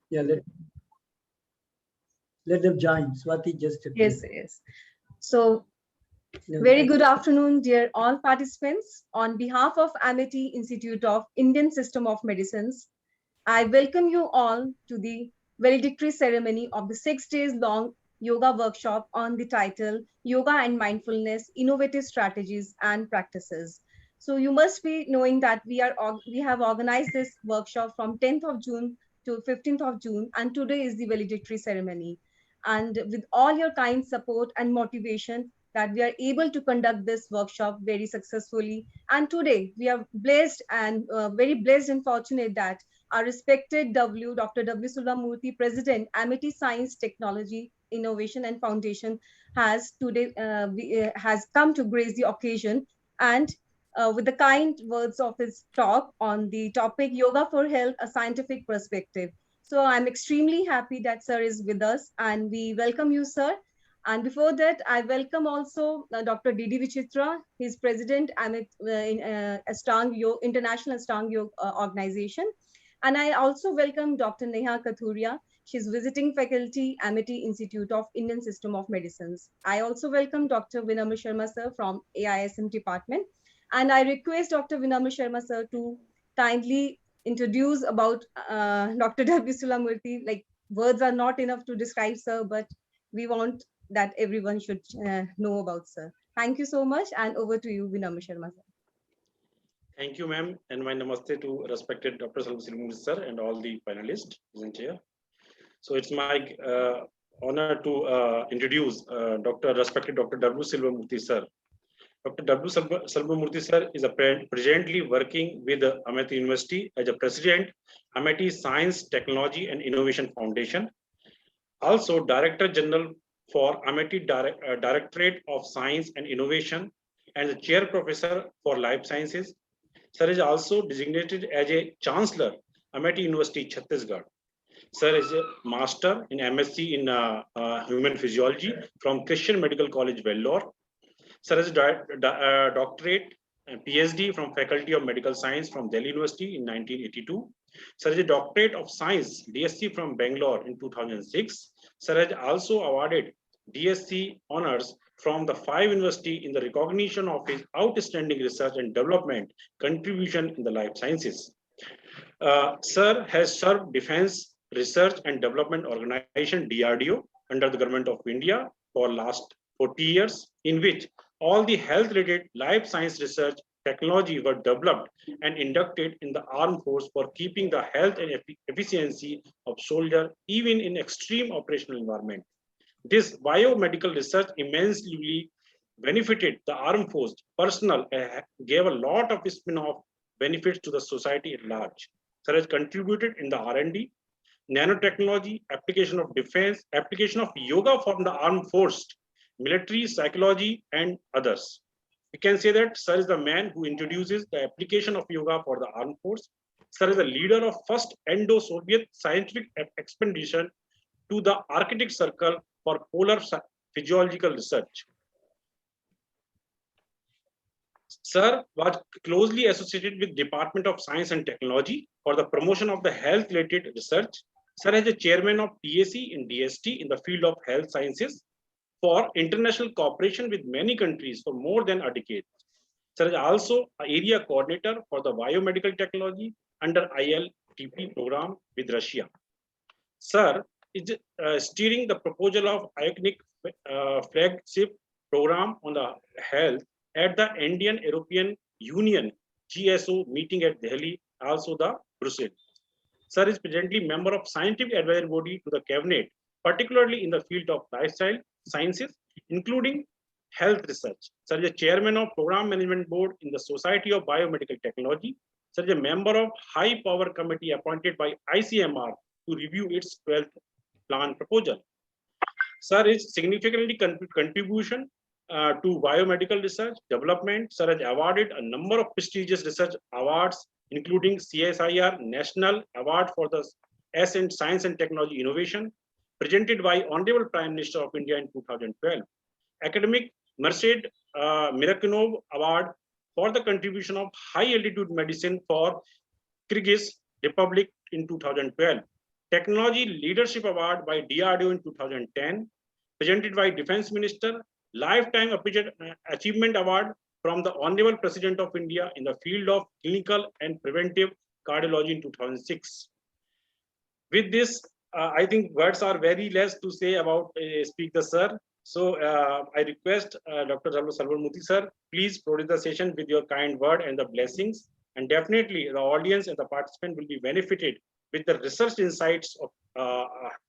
Yeah, let them join. Swati just Yes, yes. So, very good afternoon, dear all participants. On behalf of Amity Institute of Indian System of Medicines, I welcome you all to the valedictory ceremony of the 6 days long yoga workshop on the title Yoga and Mindfulness Innovative Strategies and Practices. So you must be knowing that we have organized this workshop from 10th of June to 15th of June, and today is the valedictory ceremony. And with all your kind support and motivation, that we are able to conduct this workshop very successfully. And today we are blessed and very blessed and fortunate that our respected Dr. W. Sulvamurthy, President, Amity Science, Technology, Innovation and Foundation, has come to grace the occasion and with the kind words of his talk on the topic Yoga for Health, a Scientific Perspective. So I'm extremely happy that Sir is with us and we welcome you, Sir. And before that, I welcome also Dr. Didi Vichitra. He's President in International Ashtanga Yoga Organization. And I also welcome Dr. Neha Kathuria. She's visiting faculty, Amity Institute of Indian System of Medicines. I also welcome Dr. Vinamra Sharma sir from AISM department. And I request Dr. Vinamra Sharma sir to kindly introduce about Dr. W. Sulamurthy. Like words are not enough to describe sir, but we want that everyone should know about sir. Thank you so much. And over to you, Vinamra Sharma sir. Thank you, ma'am, and my namaste to respected Dr. Salva sir and all the panelists present here. So it's my honor to introduce respected Dr. W. Silvamurthy sir. Dr. W. Silvamurthy sir is presently working with Amity University as a president, Amity Science, Technology and Innovation Foundation. Also, Director General for Amity Directorate of Science and Innovation and the Chair Professor for Life Sciences. Sir is also designated as a Chancellor, Amity University, Chhattisgarh. Sir is a Master in MSc in Human Physiology from Christian Medical College, Vellore. Sir is a doctorate and PhD from Faculty of Medical Science from Delhi University in 1982. Sir is a Doctorate of Science, DSc from Bangalore in 2006. Sir has also awarded DSc honors from the 5 university in the recognition of his outstanding research and development contribution in the life sciences. Sir has served Defense Research and Development Organization DRDO under the Government of India for last 40 years, in which all the health-related life science research technology were developed and inducted in the armed force for keeping the health and efficiency of soldiers even in extreme operational environment. This biomedical research immensely benefited the armed force personnel and gave a lot of spin-off benefits to the society at large. Sir has contributed in the R&D, nanotechnology, application of defense, application of yoga from the armed force, military, psychology, and others. We can say that Sir is the man who introduces the application of yoga for the armed force. Sir is the leader of first Indo-Soviet scientific expedition to the Arctic Circle for polar physiological research. Sir was closely associated with Department of Science and Technology for the promotion of the health-related research. Sir is the chairman of TAC in DST in the field of health sciences for international cooperation with many countries for more than a decade. Sir is also an area coordinator for the biomedical technology under ILTP program with Russia. Sir is steering the proposal of IOCNIC flagship program on the health at the Indian European Union GSO meeting at Delhi, also the Brussels. Sir is presently member of scientific advisory body to the cabinet, particularly in the field of lifestyle sciences, including health research. Sir is a chairman of program management board in the Society of Biomedical Technology. Sir is a member of high power committee appointed by ICMR to review its 12th plan proposal. Sir is significantly contribution to biomedical research development. Sir has awarded a number of prestigious research awards, including CSIR National Award for the Science and Technology Innovation, presented by Honorable Prime Minister of India in 2012. Academic Merced Mirakunov Award for the contribution of high altitude medicine for Kyrgyz Republic in 2012. Technology Leadership Award by DRDO in 2010, presented by Defense Minister, Lifetime Achievement Award from the Honorable President of India in the field of clinical and preventive cardiology in 2006. With this, I think words are very less to say about Speaker Sir. So I request Dr. Salwar sir, please proceed the session with your kind word and the blessings. And definitely the audience and the participant will be benefited with the research insights of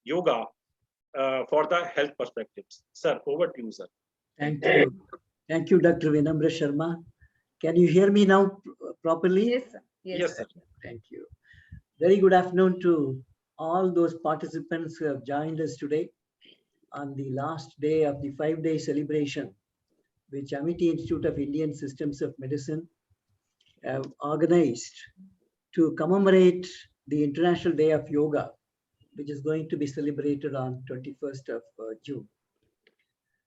yoga for the health perspectives. Sir, over to you, sir. Thank you. Thank you, Dr. Vinamra Sharma. Can you hear me now properly? Yes, sir. Yes, sir. Thank you. Very good afternoon to all those participants who have joined us today on the last day of the 5-day celebration, which Amity Institute of Indian Systems of Medicine have organized to commemorate the International Day of Yoga, which is going to be celebrated on 21st of June.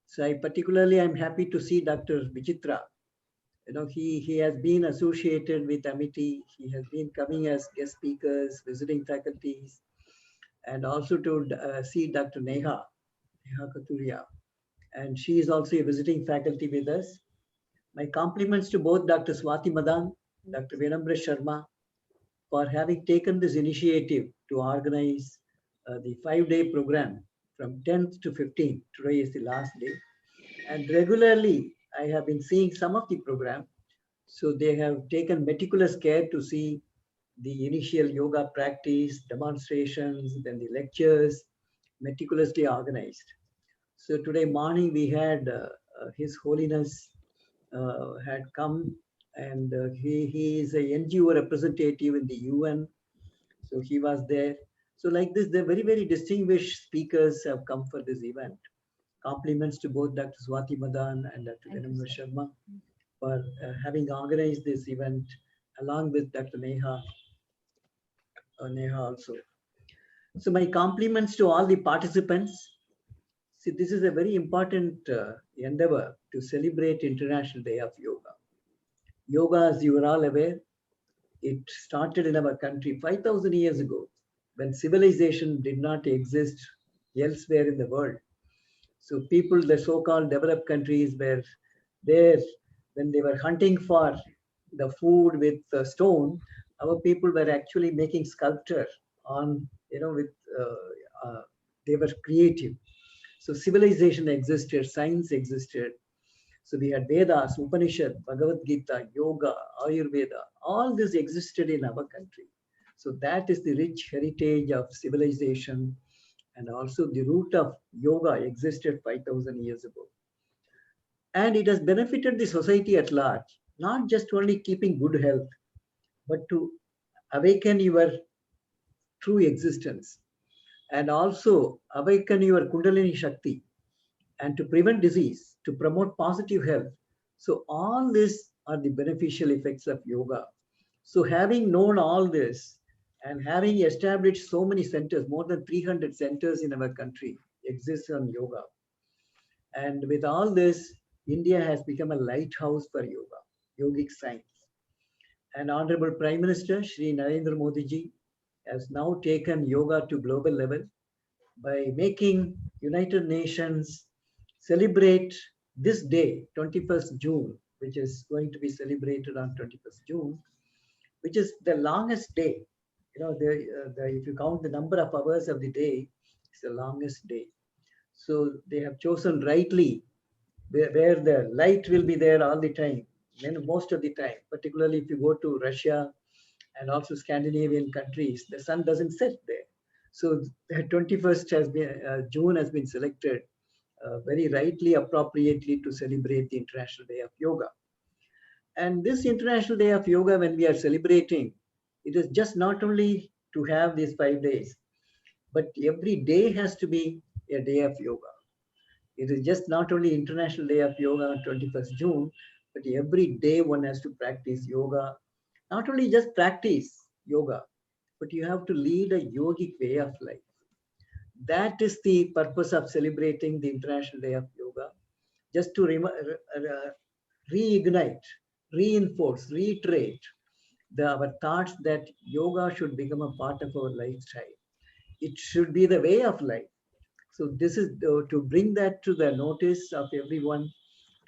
So I'm happy to see Dr. Vichitra. You know, he has been associated with Amity. He has been coming as guest speakers, visiting faculties, and also to see Dr. Neha Katuria. And she is also a visiting faculty with us. My compliments to both Dr. Swati Madan, Dr. Vinamra Sharma, for having taken this initiative to organize the 5-day program from 10th to 15th. Today is the last day. And regularly, I have been seeing some of the program. So they have taken meticulous care to see the initial yoga practice, demonstrations, then the lectures, meticulously organized. So today morning we had His Holiness had come, and he is a NGO representative in the UN. So he was there. So like this, the very, very distinguished speakers have come for this event. Compliments to both Dr. Swati Madan and Dr. Vinamra Sharma for having organized this event along with Dr. Neha also. So my compliments to all the participants. See, this is a very important endeavor to celebrate International Day of Yoga. Yoga, as you are all aware, it started in our country 5,000 years ago when civilization did not exist elsewhere in the world. So people, the so-called developed countries, were there when they were hunting for the food with stone. Our people were actually making sculpture on, they were creative. So civilization existed, science existed. So we had Vedas, Upanishad, Bhagavad Gita, Yoga, Ayurveda, all this existed in our country. So that is the rich heritage of civilization, and also the root of yoga existed 5,000 years ago. And it has benefited the society at large, not just only keeping good health, but to awaken your true existence and also awaken your Kundalini Shakti and to prevent disease, to promote positive health. So all these are the beneficial effects of yoga. So having known all this and having established so many centers, more than 300 centers in our country exist on yoga. And with all this, India has become a lighthouse for yoga, yogic science. And Honorable Prime Minister Shri Narendra Modi ji has now taken yoga to global level by making United Nations celebrate this day, 21st June, which is going to be celebrated on 21st June, which is the longest day. You know, if you count the number of hours of the day, it's the longest day. So they have chosen rightly where the light will be there all the time, most of the time, particularly if you go to Russia and also Scandinavian countries, the sun doesn't set there. So the 21st June has been selected very rightly, appropriately to celebrate the International Day of Yoga. And this International Day of Yoga, when we are celebrating, it is just not only to have these 5 days, but every day has to be a day of yoga. It is just not only International Day of Yoga on 21st June, but every day one has to practice yoga. Not only just practice yoga, but you have to lead a yogic way of life. That is the purpose of celebrating the International Day of Yoga, just to reignite, reinforce, reiterate our thoughts that yoga should become a part of our lifestyle. it should be the way of life. So this is to bring that to the notice of everyone.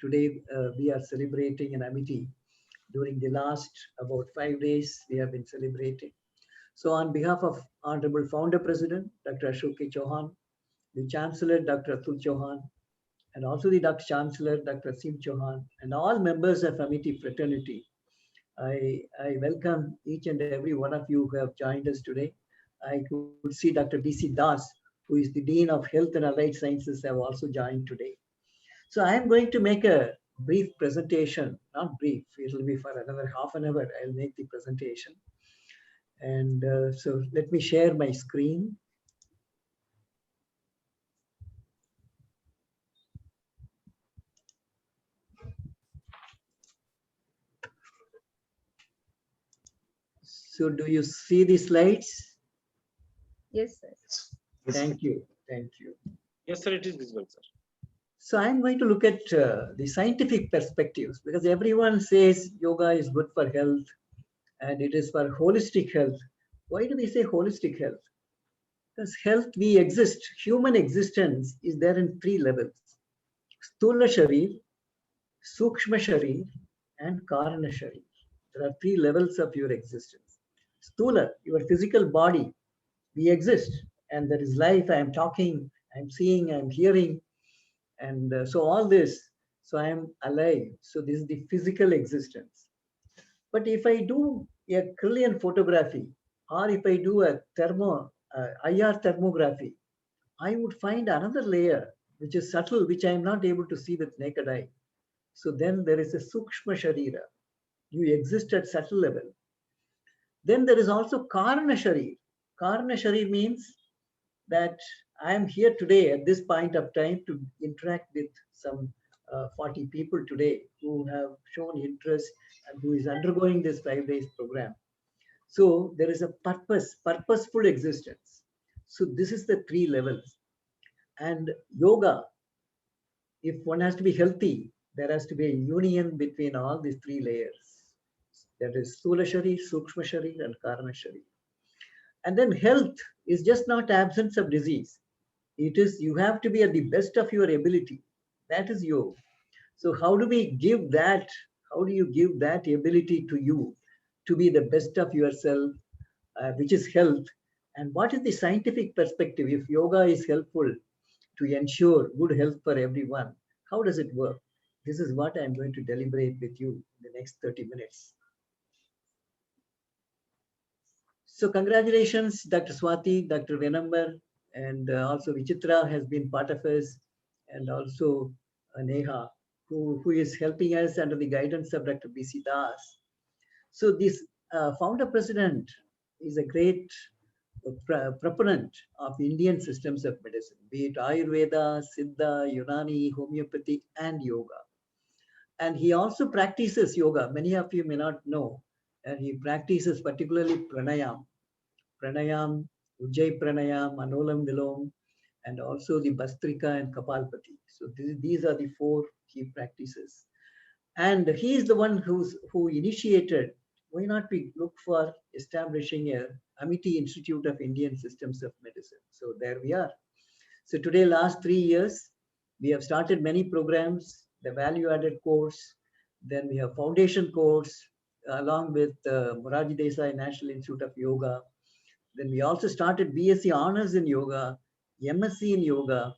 Today we are celebrating in Amity. During the last about 5 days, we have been celebrating. So on behalf of Honorable Founder President, Dr. Ashok K. Chauhan, the Chancellor, Dr. Atul Chauhan, and also the Dr. Chancellor, Dr. Sim Chauhan, and all members of Amity fraternity, I welcome each and every one of you who have joined us today. I could see Dr. B.C. Das, who is the Dean of Health and Allied Sciences, have also joined today. So I am going to make a brief presentation, not brief, it will be for another half an hour, I'll make the presentation. And so let me share my screen. So do you see the slides? Yes, sir. Thank you. Thank you. Yes, sir, it is visible, sir. So I'm going to look at the scientific perspectives, because everyone says yoga is good for health and it is for holistic health. Why do we say holistic health? Because health, we exist, human existence is there in 3 levels. Stula Sharir, Sukshma Sharir, and Karana Sharir. There are 3 levels of your existence. Stula, your physical body, we exist, and there is life. I am talking, I'm seeing, I'm hearing, and so all this, so I am alive. So this is the physical existence. But if I do a Kirlian photography, or if I do a IR thermography, I would find another layer which is subtle, which I am not able to see with naked eye. So then there is a Sukshma Sharira. You exist at subtle level. Then there is also Karana Sharir. Karana Sharir means that I am here today at this point of time to interact with some 40 people today who have shown interest and who is undergoing this 5 days program. So there is a purposeful existence. So this is the 3 levels. And yoga, if one has to be healthy, there has to be a union between all these 3 layers. That is Stula Sharir, Sukshma Sharir, and Karana Sharir. And then health is just not absence of disease. It is, you have to be at the best of your ability. That is yoga. So how do we give that? How do you give that ability to you to be the best of yourself, which is health? And what is the scientific perspective? If yoga is helpful to ensure good health for everyone, how does it work? This is what I'm going to deliberate with you in the next 30 minutes. So congratulations, Dr. Swati, Dr. Venambar, and also Vichitra has been part of us, and also Neha, who is helping us under the guidance of Dr. B.C. Das. So this founder president is a great proponent of Indian systems of medicine, be it Ayurveda, Siddha, Unani, homeopathy, and yoga. And he also practices yoga. Many of you may not know, and he practices particularly pranayam, Ujjayi pranayam, Anolam Vilom, and also the Bastrika and Kapalpati. So these are the 4 key practices. And he is the one who initiated, why not we look for establishing a Amity Institute of Indian Systems of Medicine. So there we are. So today, last 3 years, we have started many programs, the value-added course, then we have foundation course, along with Moraji Desai National Institute of Yoga. Then we also started BSc Honors in Yoga, MSc in Yoga,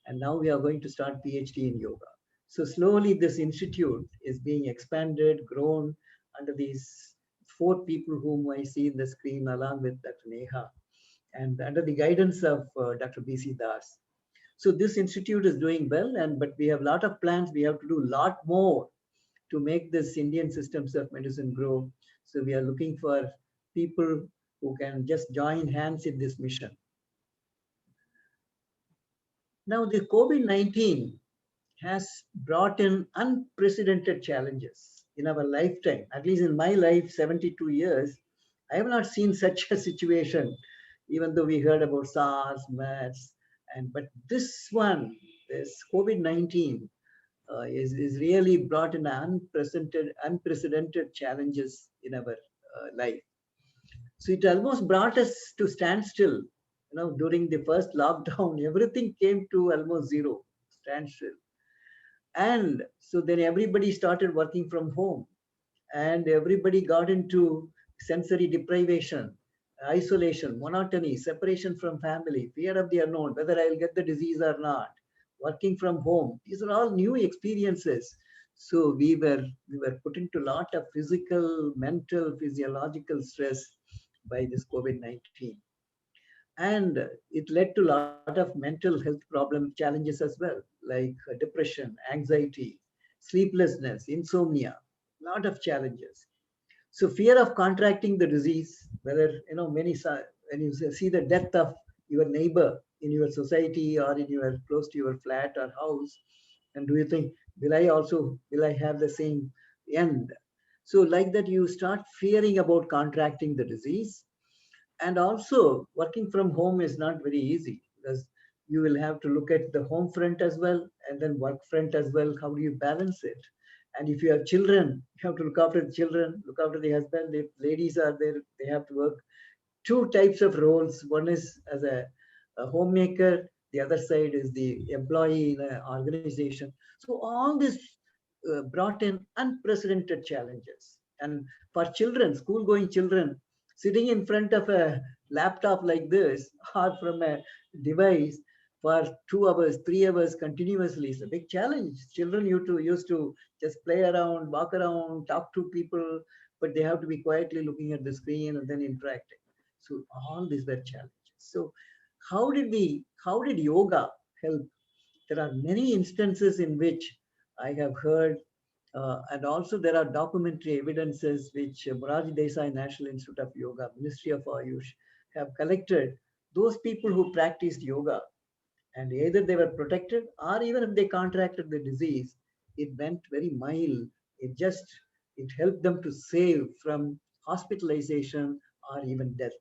and now we are going to start PhD in Yoga. So slowly this institute is being expanded, grown under these 4 people whom I see in the screen along with Dr. Neha and under the guidance of Dr. B.C. Das. So this institute is doing well, but we have a lot of plans. We have to do a lot more to make this Indian systems of medicine grow. So we are looking for people who can just join hands in this mission. Now the COVID-19 has brought in unprecedented challenges in our lifetime. At least in my life, 72 years, I have not seen such a situation, even though we heard about SARS, MERS, but this one, this COVID-19 is really brought in unprecedented challenges in our life. So it almost brought us to stand still during the first lockdown, everything came to almost zero, standstill. And so then everybody started working from home, and everybody got into sensory deprivation, isolation, monotony, separation from family, fear of the unknown, whether I'll get the disease or not, working from home. These are all new experiences. So we were put into a lot of physical, mental, physiological stress by this COVID-19. And it led to a lot of mental health problem challenges as well, like depression, anxiety, sleeplessness, insomnia, lot of challenges. So fear of contracting the disease, whether when you see the death of your neighbor in your society or in your close to your flat or house, and do you think, will I have the same end? So like that, you start fearing about contracting the disease. And also, working from home is not very easy, because you will have to look at the home front as well and then work front as well. How do you balance it? And if you have children, you have to look after the children, look after the husband. If ladies are there, they have to work. Two types of roles. One is as a homemaker, the other side is the employee in an organization. So all this brought in unprecedented challenges. And for children, school going children, sitting in front of a laptop like this or from a device for 2 hours, 3 hours continuously is a big challenge. Children used to just play around, walk around, talk to people, but they have to be quietly looking at the screen and then interacting. So all these were challenges. So how did yoga help? There are many instances in which I have heard, and also there are documentary evidences which Morarji Desai National Institute of Yoga, Ministry of Ayush have collected. Those people who practiced yoga, and either they were protected or even if they contracted the disease, it went very mild. It helped them to save from hospitalization or even death.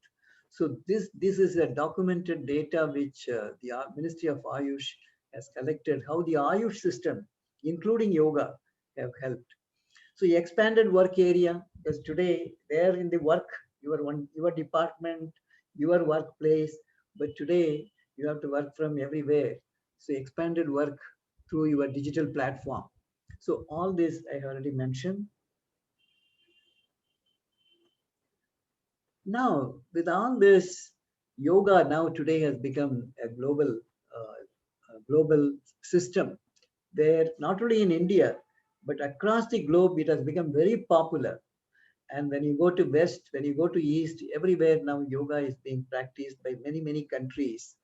So this is a documented data which the Ministry of Ayush has collected, how the Ayush system, including yoga, have helped. So expanded work area, because today there in the work, your department, your workplace, but today you have to work from everywhere. So expanded work through your digital platform. So all this I already mentioned. Now, with all this, yoga now today has become a global system where not only in India, but across the globe, it has become very popular. And when you go to West, when you go to East, everywhere now yoga is being practiced by many, many countries.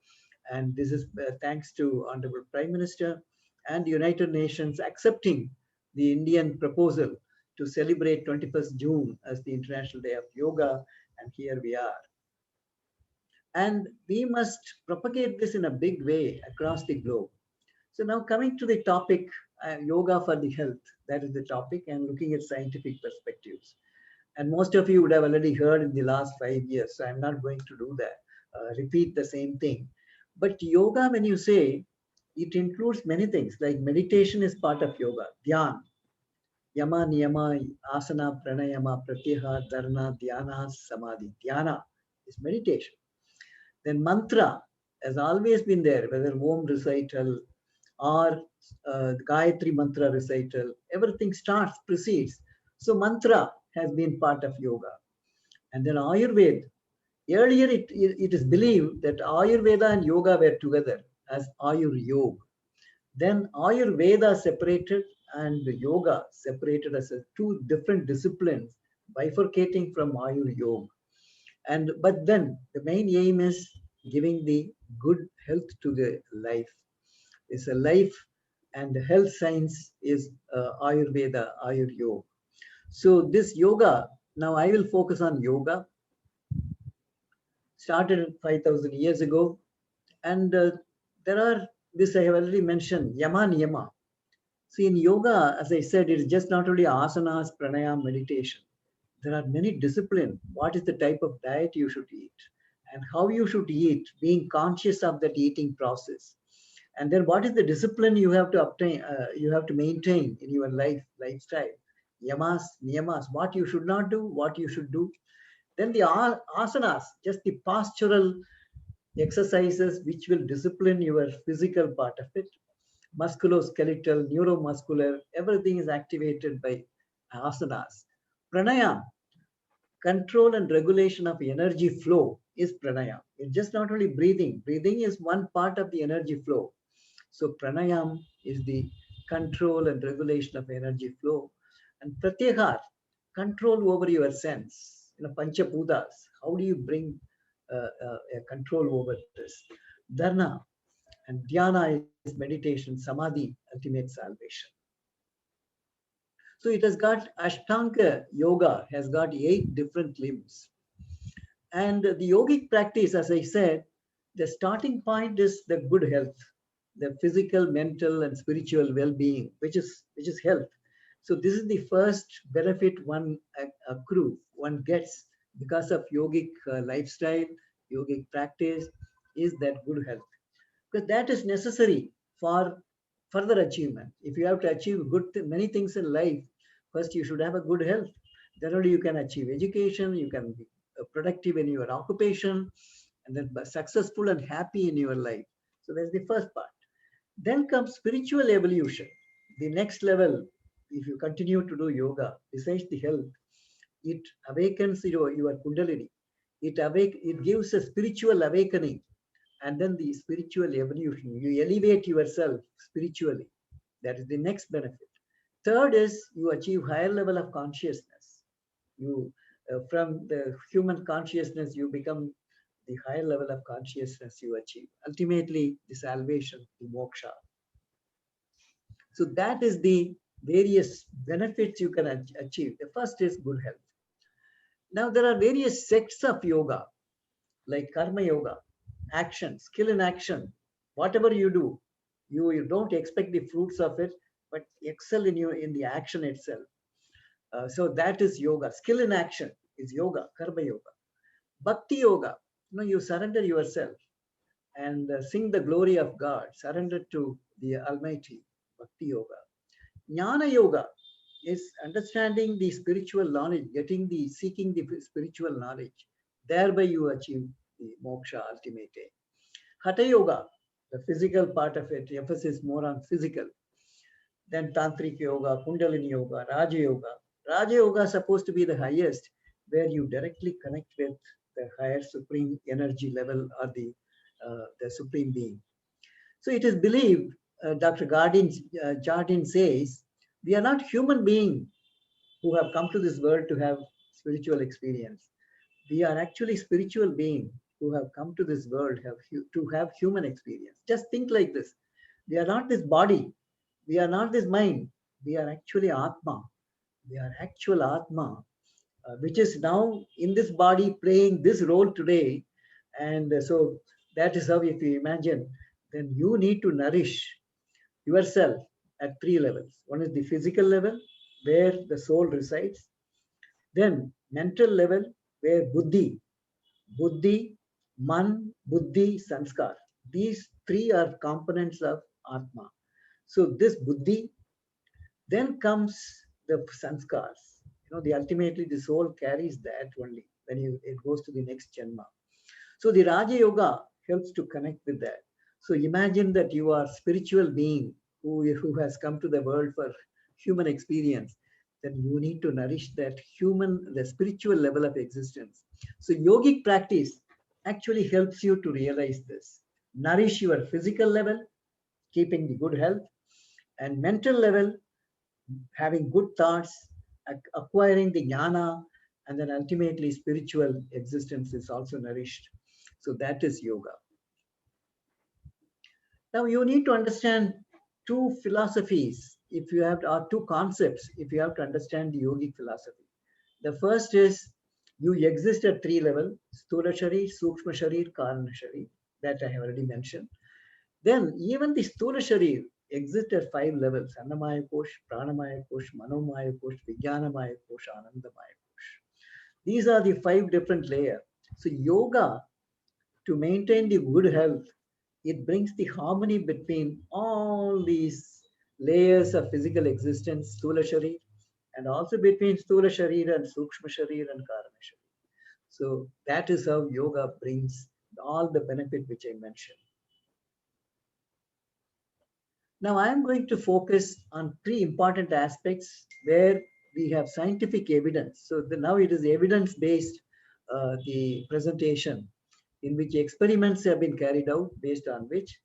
And this is thanks to Honorable Prime Minister and the United Nations accepting the Indian proposal to celebrate 21st June as the International Day of Yoga. And here we are. And we must propagate this in a big way across the globe. So now coming to the topic, yoga for the health, that is the topic, and looking at scientific perspectives. And most of you would have already heard in the last 5 years, so I'm not going to do that, repeat the same thing. But yoga, when you say, it includes many things, like meditation is part of yoga, dhyan, yama, niyama, asana, pranayama, pratyahara, dharana, dhyana, samadhi. Dhyana is meditation. Then mantra has always been there, whether Om recital or Gayatri mantra recital, everything precedes. So mantra has been part of yoga. And then Ayurveda, earlier it is believed that Ayurveda and yoga were together as Ayur Yoga. Then Ayurveda separated and yoga separated as two different disciplines, bifurcating from Ayur Yoga. But then the main aim is giving the good health to the life. It's a life, and the health science is Ayurveda, Ayur Yoga. So this yoga, now I will focus on yoga. Started 5,000 years ago. And there are, this I have already mentioned, yama niyama. See, in yoga, as I said, it is just not only asanas, pranayama, meditation. There are many disciplines. What is the type of diet you should eat and how you should eat, being conscious of that eating process. And then what is the discipline you have to obtain, you have to maintain in your lifestyle. Yamas, niyamas, what you should not do, what you should do. Then the asanas, just the postural exercises which will discipline your physical part of it, musculoskeletal, neuromuscular, everything is activated by asanas. Pranayam, control and regulation of energy flow is pranayam. It's just not only breathing. Breathing is one part of the energy flow. So pranayam is the control and regulation of energy flow. And pratyahar, control over your sense. Panchapudas, how do you bring a control over this? Dharna and dhyana is meditation, samadhi, ultimate salvation. So it has got Ashtanga yoga, has got 8 different limbs. And the yogic practice, as I said, the starting point is the good health, the physical, mental, and spiritual well-being, which is health. So this is the first benefit one one gets because of yogic lifestyle, yogic practice, is that good health. Because that is necessary for further achievement. If you have to achieve many things in life, first you should have a good health. Then only you can achieve education, you can be productive in your occupation, and then successful and happy in your life. So that's the first part. Then comes spiritual evolution. The next level, if you continue to do yoga, besides the health, it awakens your kundalini. It gives a spiritual awakening, and then the spiritual evolution. You elevate yourself spiritually. That is the next benefit. Third is you achieve higher level of consciousness. You from the human consciousness, you become the higher level of consciousness you achieve. Ultimately, the salvation, the moksha. So that is the various benefits you can achieve. The first is good health. Now there are various sects of yoga, like karma yoga, action, skill in action. Whatever you do, you don't expect the fruits of it, but excel in the action itself. So that is yoga. Skill in action is yoga, karma yoga. Bhakti yoga, you surrender yourself and sing the glory of God, surrender to the Almighty, Bhakti yoga. Jnana yoga is understanding the spiritual knowledge, seeking the spiritual knowledge. Thereby you achieve the moksha ultimate aim. Hatha yoga, the physical part of it, emphasis more on physical. Then tantric yoga, kundalini yoga, raja yoga. Raja yoga is supposed to be the highest, where you directly connect with the higher supreme energy level or the supreme being. So it is believed, Dr. Jardin says, we are not human beings who have come to this world to have spiritual experience. We are actually spiritual beings who have come to this world to have human experience. Just think like this. We are not this body. We are not this mind. We are actually Atma. We are actual Atma, which is now in this body playing this role today. And so that is how, if you imagine, then you need to nourish yourself at 3 levels. One is the physical level, where the soul resides. Then mental level, where buddhi, man, buddhi, sanskar. These 3 are components of Atma. So this buddhi, then comes the sanskars. Ultimately the soul carries that only when it goes to the next janma. So the Raja Yoga helps to connect with that. So imagine that you are a spiritual being who has come to the world for human experience. Then you need to nourish the spiritual level of existence. So yogic practice actually helps you to realize this. Nourish your physical level, keeping the good health, and mental level, having good thoughts, acquiring the jnana, and then ultimately spiritual existence is also nourished. So that is yoga. Now you need to understand 2 philosophies or 2 concepts if you have to understand the yogic philosophy. The first is you exist at 3 levels: Sthula Sharir, Sukshma Sharir, Karana Sharir, that I have already mentioned. Then even the Sthula Sharir exists at 5 levels: Annamaya Kosh, Pranamaya Kosh, Manomaya Kosh, Vijnanamaya Kosh, Anandamaya Kosh. These are the 5 different layers. So yoga, to maintain the good health, it brings the harmony between all these layers of physical existence, Sthula Sharir, and also between Sthula Sharir and Sukshma Sharir and Karana Sharir. So that is how yoga brings all the benefit which I mentioned. Now I am going to focus on three important aspects where we have scientific evidence. So now it is evidence-based, the presentation in which experiments have been carried out based on which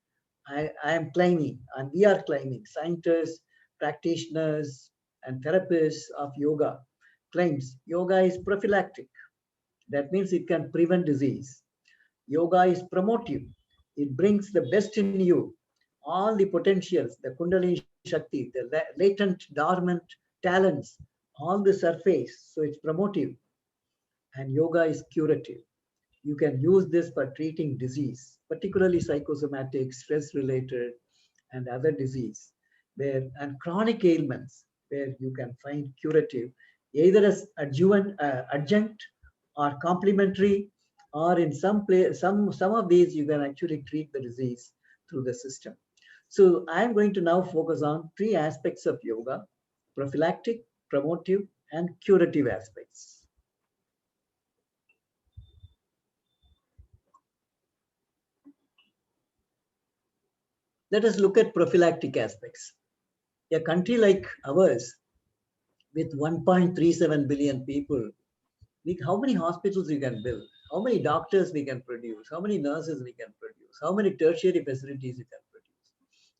I am claiming, and we are claiming, scientists, practitioners, and therapists of yoga claims yoga is prophylactic. That means it can prevent disease. Yoga is promotive. It brings the best in you, all the potentials, the Kundalini Shakti, the latent, dormant talents, all the surface. So it's promotive. And yoga is curative. You can use this for treating disease, particularly psychosomatic, stress-related, and other disease, and chronic ailments, where you can find curative, either as adjunct or complementary, or in some of these you can actually treat the disease through the system. So I am going to now focus on three aspects of yoga: prophylactic, promotive, and curative aspects. Let us look at prophylactic aspects. A country like ours, with 1.37 billion people, how many hospitals we can build, how many doctors we can produce, how many nurses we can produce, how many tertiary facilities we can produce,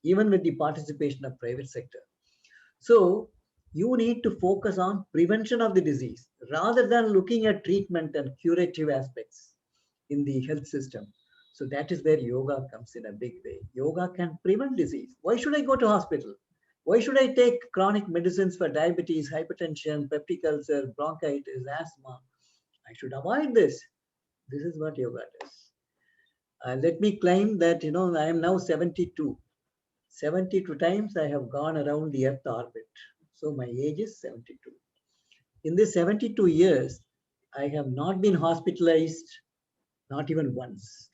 even with the participation of private sector. So you need to focus on prevention of the disease rather than looking at treatment and curative aspects in the health system. So that is where yoga comes in a big way. Yoga can prevent disease. Why should I go to hospital? Why should I take chronic medicines for diabetes, hypertension, peptic ulcer, bronchitis, asthma? I should avoid this. This is what yoga does. Let me claim that, I am now 72. 72 times I have gone around the Earth orbit. So my age is 72. In these 72 years, I have not been hospitalized, not even once.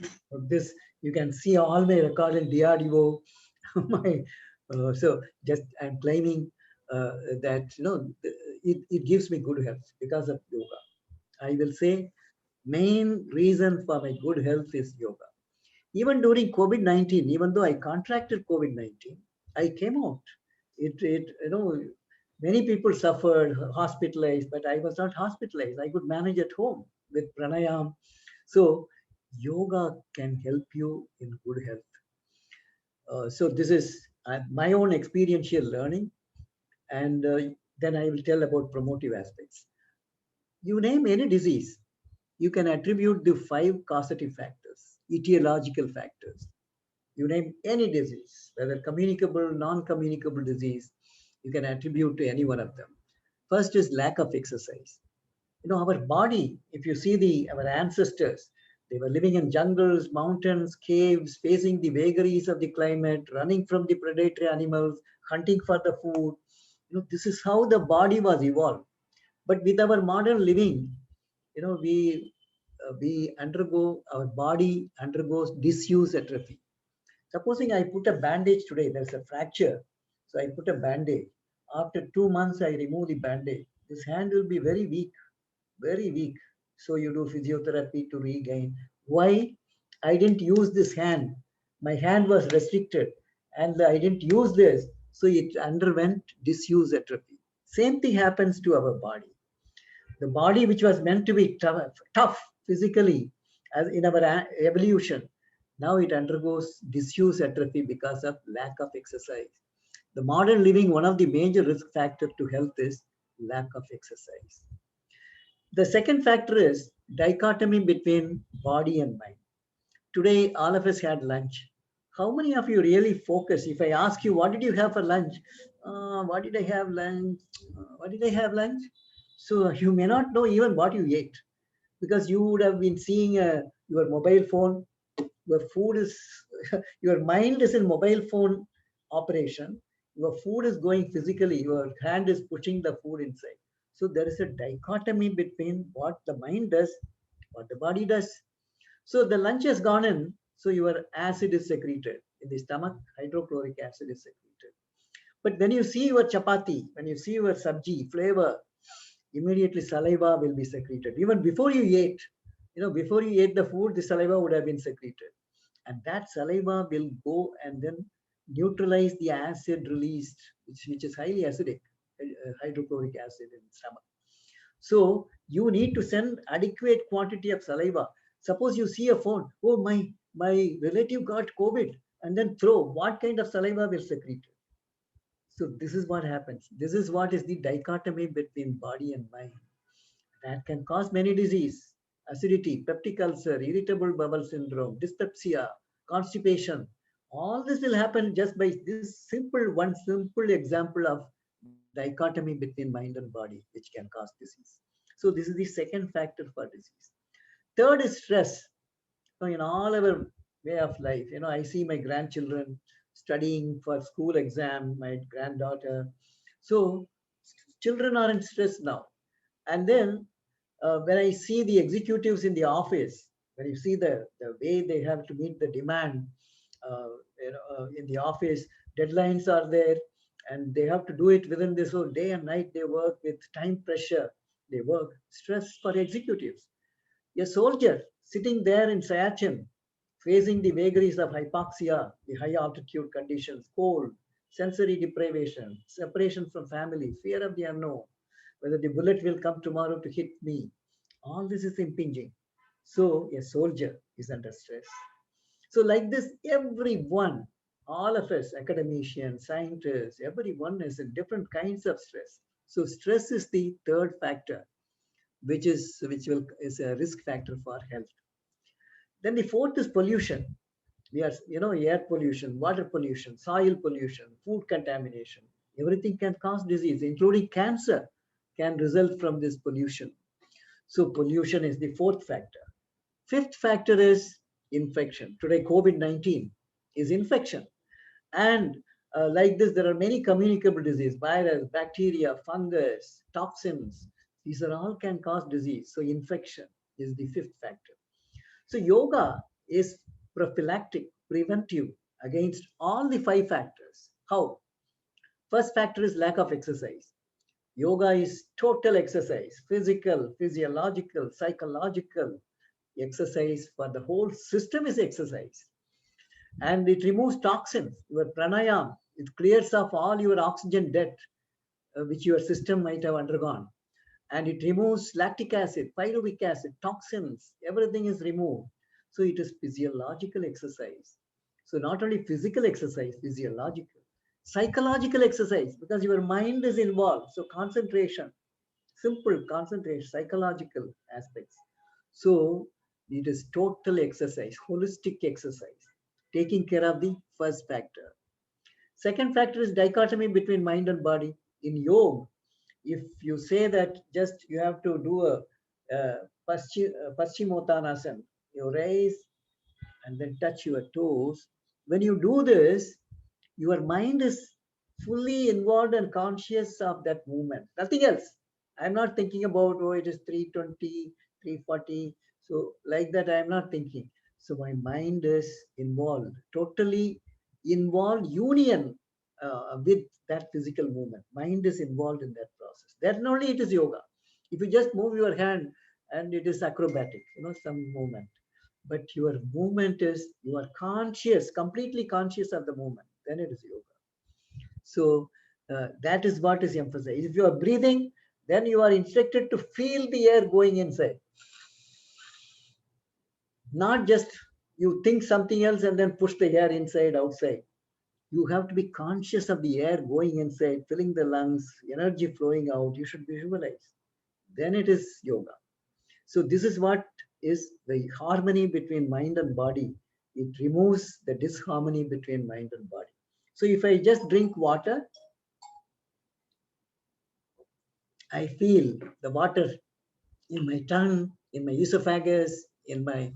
This, you can see all my record in DRDO. So just I'm claiming that, it gives me good health because of yoga. I will say main reason for my good health is yoga. Even during COVID-19, even though I contracted COVID-19, I came out. Many people suffered, hospitalized, but I was not hospitalized. I could manage at home with pranayam. So yoga can help you in good health. So this is my own experiential learning. And then I will tell about promotive aspects. You name any disease, you can attribute the 5 causative factors, etiological factors. You name any disease, whether communicable, non-communicable disease, you can attribute to any one of them. First is lack of exercise. Our body, if you see our ancestors, they were living in jungles, mountains, caves, facing the vagaries of the climate, running from the predatory animals, hunting for the food. This is how the body was evolved. But with our modern living, our body undergoes disuse atrophy. Supposing I put a bandage today, there's a fracture. So I put a bandage. After 2 months, I remove the bandage. This hand will be very weak, very weak. So you do physiotherapy to regain. Why? I didn't use this hand. My hand was restricted and I didn't use this. So it underwent disuse atrophy. Same thing happens to our body. The body which was meant to be tough physically as in our evolution, now it undergoes disuse atrophy because of lack of exercise. The modern living, one of the major risk factors to health is lack of exercise. The second factor is dichotomy between body and mind. Today, all of us had lunch. How many of you really focus? If I ask you, what did you have for lunch? What did I have lunch? What did I have lunch? So you may not know even what you ate because you would have been seeing your mobile phone. Your food is, your mind is in mobile phone operation. Your food is going physically. Your hand is pushing the food inside. So there is a dichotomy between what the mind does, what the body does. So the lunch has gone in, so your acid is secreted. In the stomach, hydrochloric acid is secreted. But when you see your chapati, when you see your sabji, flavor, immediately saliva will be secreted. Even before you ate, before you ate the food, the saliva would have been secreted. And that saliva will go and then neutralize the acid released, which is highly acidic, hydrochloric acid in stomach. So you need to send adequate quantity of saliva. Suppose you see a phone, oh, my relative got COVID, and then throw, what kind of saliva will secrete? So this is what happens. This is what is the dichotomy between body and mind. That can cause many diseases: acidity, peptic ulcer, irritable bowel syndrome, dyspepsia, constipation. All this will happen just by this one simple example of dichotomy between mind and body, which can cause disease. So this is the second factor for disease. Third is stress. So in all our way of life, I see my grandchildren studying for school exam, my granddaughter. So children are in stress now. And then when I see the executives in the office, when you see the way they have to meet the demand in the office, deadlines are there, and they have to do it within this whole day and night. They work with time pressure. They work stress for executives. A soldier sitting there in Siachen, facing the vagaries of hypoxia, the high altitude conditions, cold, sensory deprivation, separation from family, fear of the unknown, whether the bullet will come tomorrow to hit me. All this is impinging. So a soldier is under stress. So like this, everyone, all of us, academicians, scientists, everyone is in different kinds of stress. So stress is the third factor, which is a risk factor for health. Then the fourth is pollution. We are, air pollution, water pollution, soil pollution, food contamination. Everything can cause disease, including cancer can result from this pollution. So pollution is the fourth factor. Fifth factor is infection. Today, COVID-19 is infection. And like this, there are many communicable diseases: virus, bacteria, fungus, toxins. These are all can cause disease. So infection is the fifth factor. So yoga is prophylactic, preventive against all the five factors. How? First factor is lack of exercise. Yoga is total exercise: physical, physiological, psychological exercise. For the whole system is exercise. And it removes toxins. Your pranayama, it clears off all your oxygen debt, which your system might have undergone. And it removes lactic acid, pyruvic acid, toxins, everything is removed. So it is physiological exercise. So not only physical exercise, physiological, psychological exercise, because your mind is involved. So concentration, simple concentration, psychological aspects. So it is total exercise, holistic exercise, taking care of the first factor. Second factor is dichotomy between mind and body. In yoga, if you say that just you have to do a Paschimottanasana, you raise and then touch your toes. When you do this, your mind is fully involved and conscious of that movement, nothing else. I'm not thinking about, oh, it is 320, 340. So like that, I'm not thinking. So my mind is involved, totally involved, union with that physical movement. Mind is involved in that process. Then only it is yoga. If you just move your hand and it is acrobatic, some movement. But your movement is, you are conscious, completely conscious of the movement, then it is yoga. So that is what is emphasized. If you are breathing, then you are instructed to feel the air going inside. Not just you think something else and then push the air inside, outside. You have to be conscious of the air going inside, filling the lungs, energy flowing out. You should visualize. Then it is yoga. So this is what is the harmony between mind and body. It removes the disharmony between mind and body. So if I just drink water, I feel the water in my tongue, in my esophagus, in my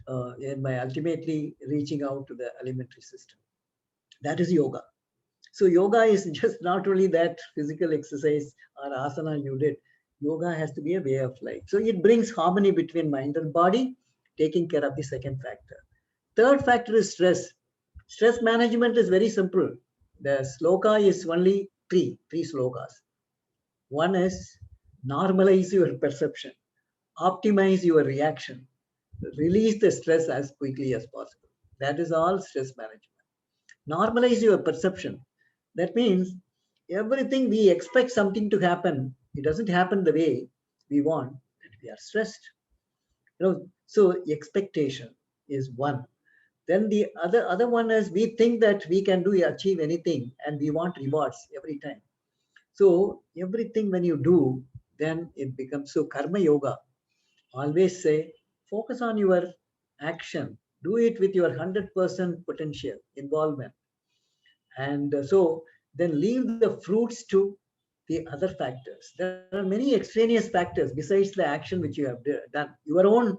ultimately reaching out to the alimentary system. That is yoga. So yoga is just not only that physical exercise or asana you did. Yoga has to be a way of life. So it brings harmony between mind and body, taking care of the second factor. Third factor is stress. Stress management is very simple. The sloka is only three slokas. One is normalize your perception, optimize your reaction, release the stress as quickly as possible. That is all stress management. Normalize your perception. That means everything we expect something to happen, it doesn't happen the way we want, we are stressed. So expectation is one. Then the other one is we think that we can achieve anything and we want rewards every time. So everything when you do, then it becomes so karma yoga. Always say, focus on your action. Do it with your 100% potential involvement. And so then leave the fruits to the other factors. There are many extraneous factors besides the action which you have done. Your own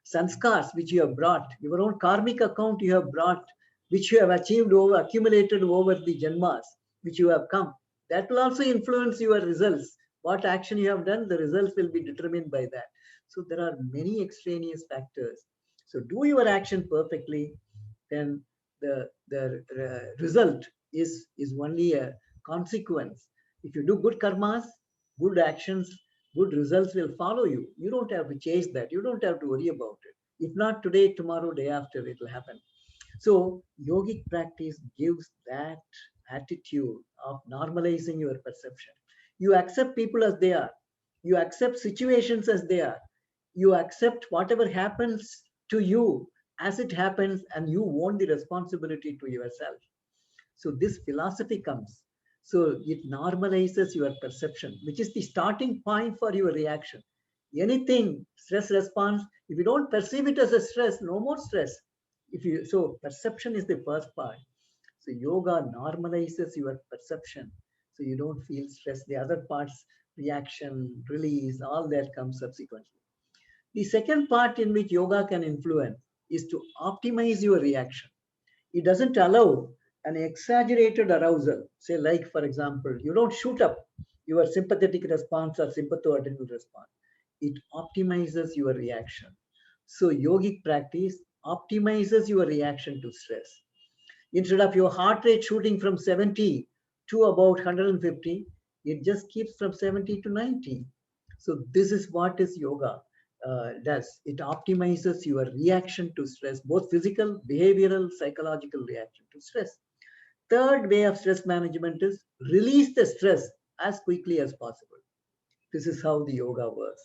sanskars which you have brought, your own karmic account you have brought, which you have accumulated over the janmas which you have come. That will also influence your results. What action you have done, the results will be determined by that. So there are many extraneous factors. So do your action perfectly, then the result is only a consequence. If you do good karmas, good actions, good results will follow you. You don't have to chase that. You don't have to worry about it. If not today, tomorrow, day after, it will happen. So yogic practice gives that attitude of normalizing your perception. You accept people as they are. You accept situations as they are. You accept whatever happens to you as it happens, and you own the responsibility to yourself. So this philosophy comes. So it normalizes your perception, which is the starting point for your reaction. Anything, stress response, if you don't perceive it as a stress, no more stress. So perception is the first part. So yoga normalizes your perception. So you don't feel stress. The other parts, reaction, release, all that comes subsequently. The second part in which yoga can influence is to optimize your reaction. It doesn't allow an exaggerated arousal. Say, like, for example, you don't shoot up your sympathetic response or sympathoadrenal response. It optimizes your reaction. So yogic practice optimizes your reaction to stress. Instead of your heart rate shooting from 70 to about 150, it just keeps from 70 to 90. So this is what is yoga does. It optimizes your reaction to stress, both physical, behavioral, psychological reaction to stress. Third way of stress management is release the stress as quickly as possible. This is how the yoga works.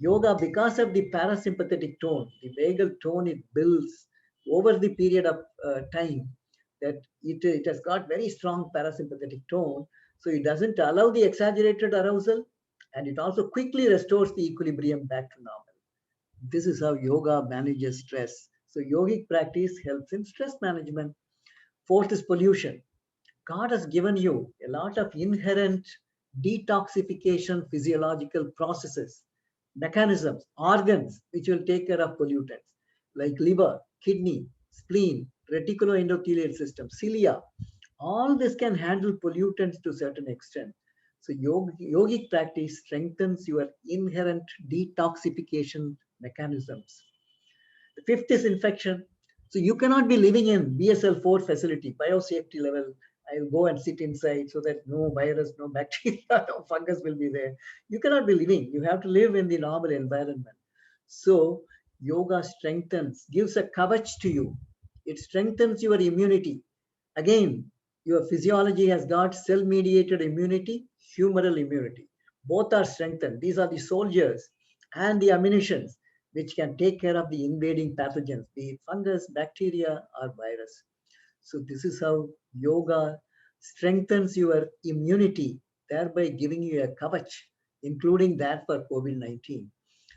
Yoga, because of the parasympathetic tone, the vagal tone it builds over the period of time, that it has got very strong parasympathetic tone. So it doesn't allow the exaggerated arousal, and it also quickly restores the equilibrium back to normal. This is how yoga manages stress. So yogic practice helps in stress management. Fourth is pollution. God has given you a lot of inherent detoxification physiological processes, mechanisms, organs which will take care of pollutants like liver, kidney, spleen, reticuloendothelial system, cilia. All this can handle pollutants to a certain extent. So yogic practice strengthens your inherent detoxification mechanisms. The fifth is infection. So you cannot be living in BSL-4 facility, biosafety level. I'll go and sit inside so that no virus, no bacteria, no fungus will be there. You cannot be living. You have to live in the normal environment. So yoga strengthens, gives a kavach to you. It strengthens your immunity. Again, your physiology has got cell-mediated immunity, humoral immunity. Both are strengthened. These are the soldiers and the ammunitions which can take care of the invading pathogens, be it fungus, bacteria, or virus. So this is how yoga strengthens your immunity, thereby giving you a kavach, including that for COVID-19.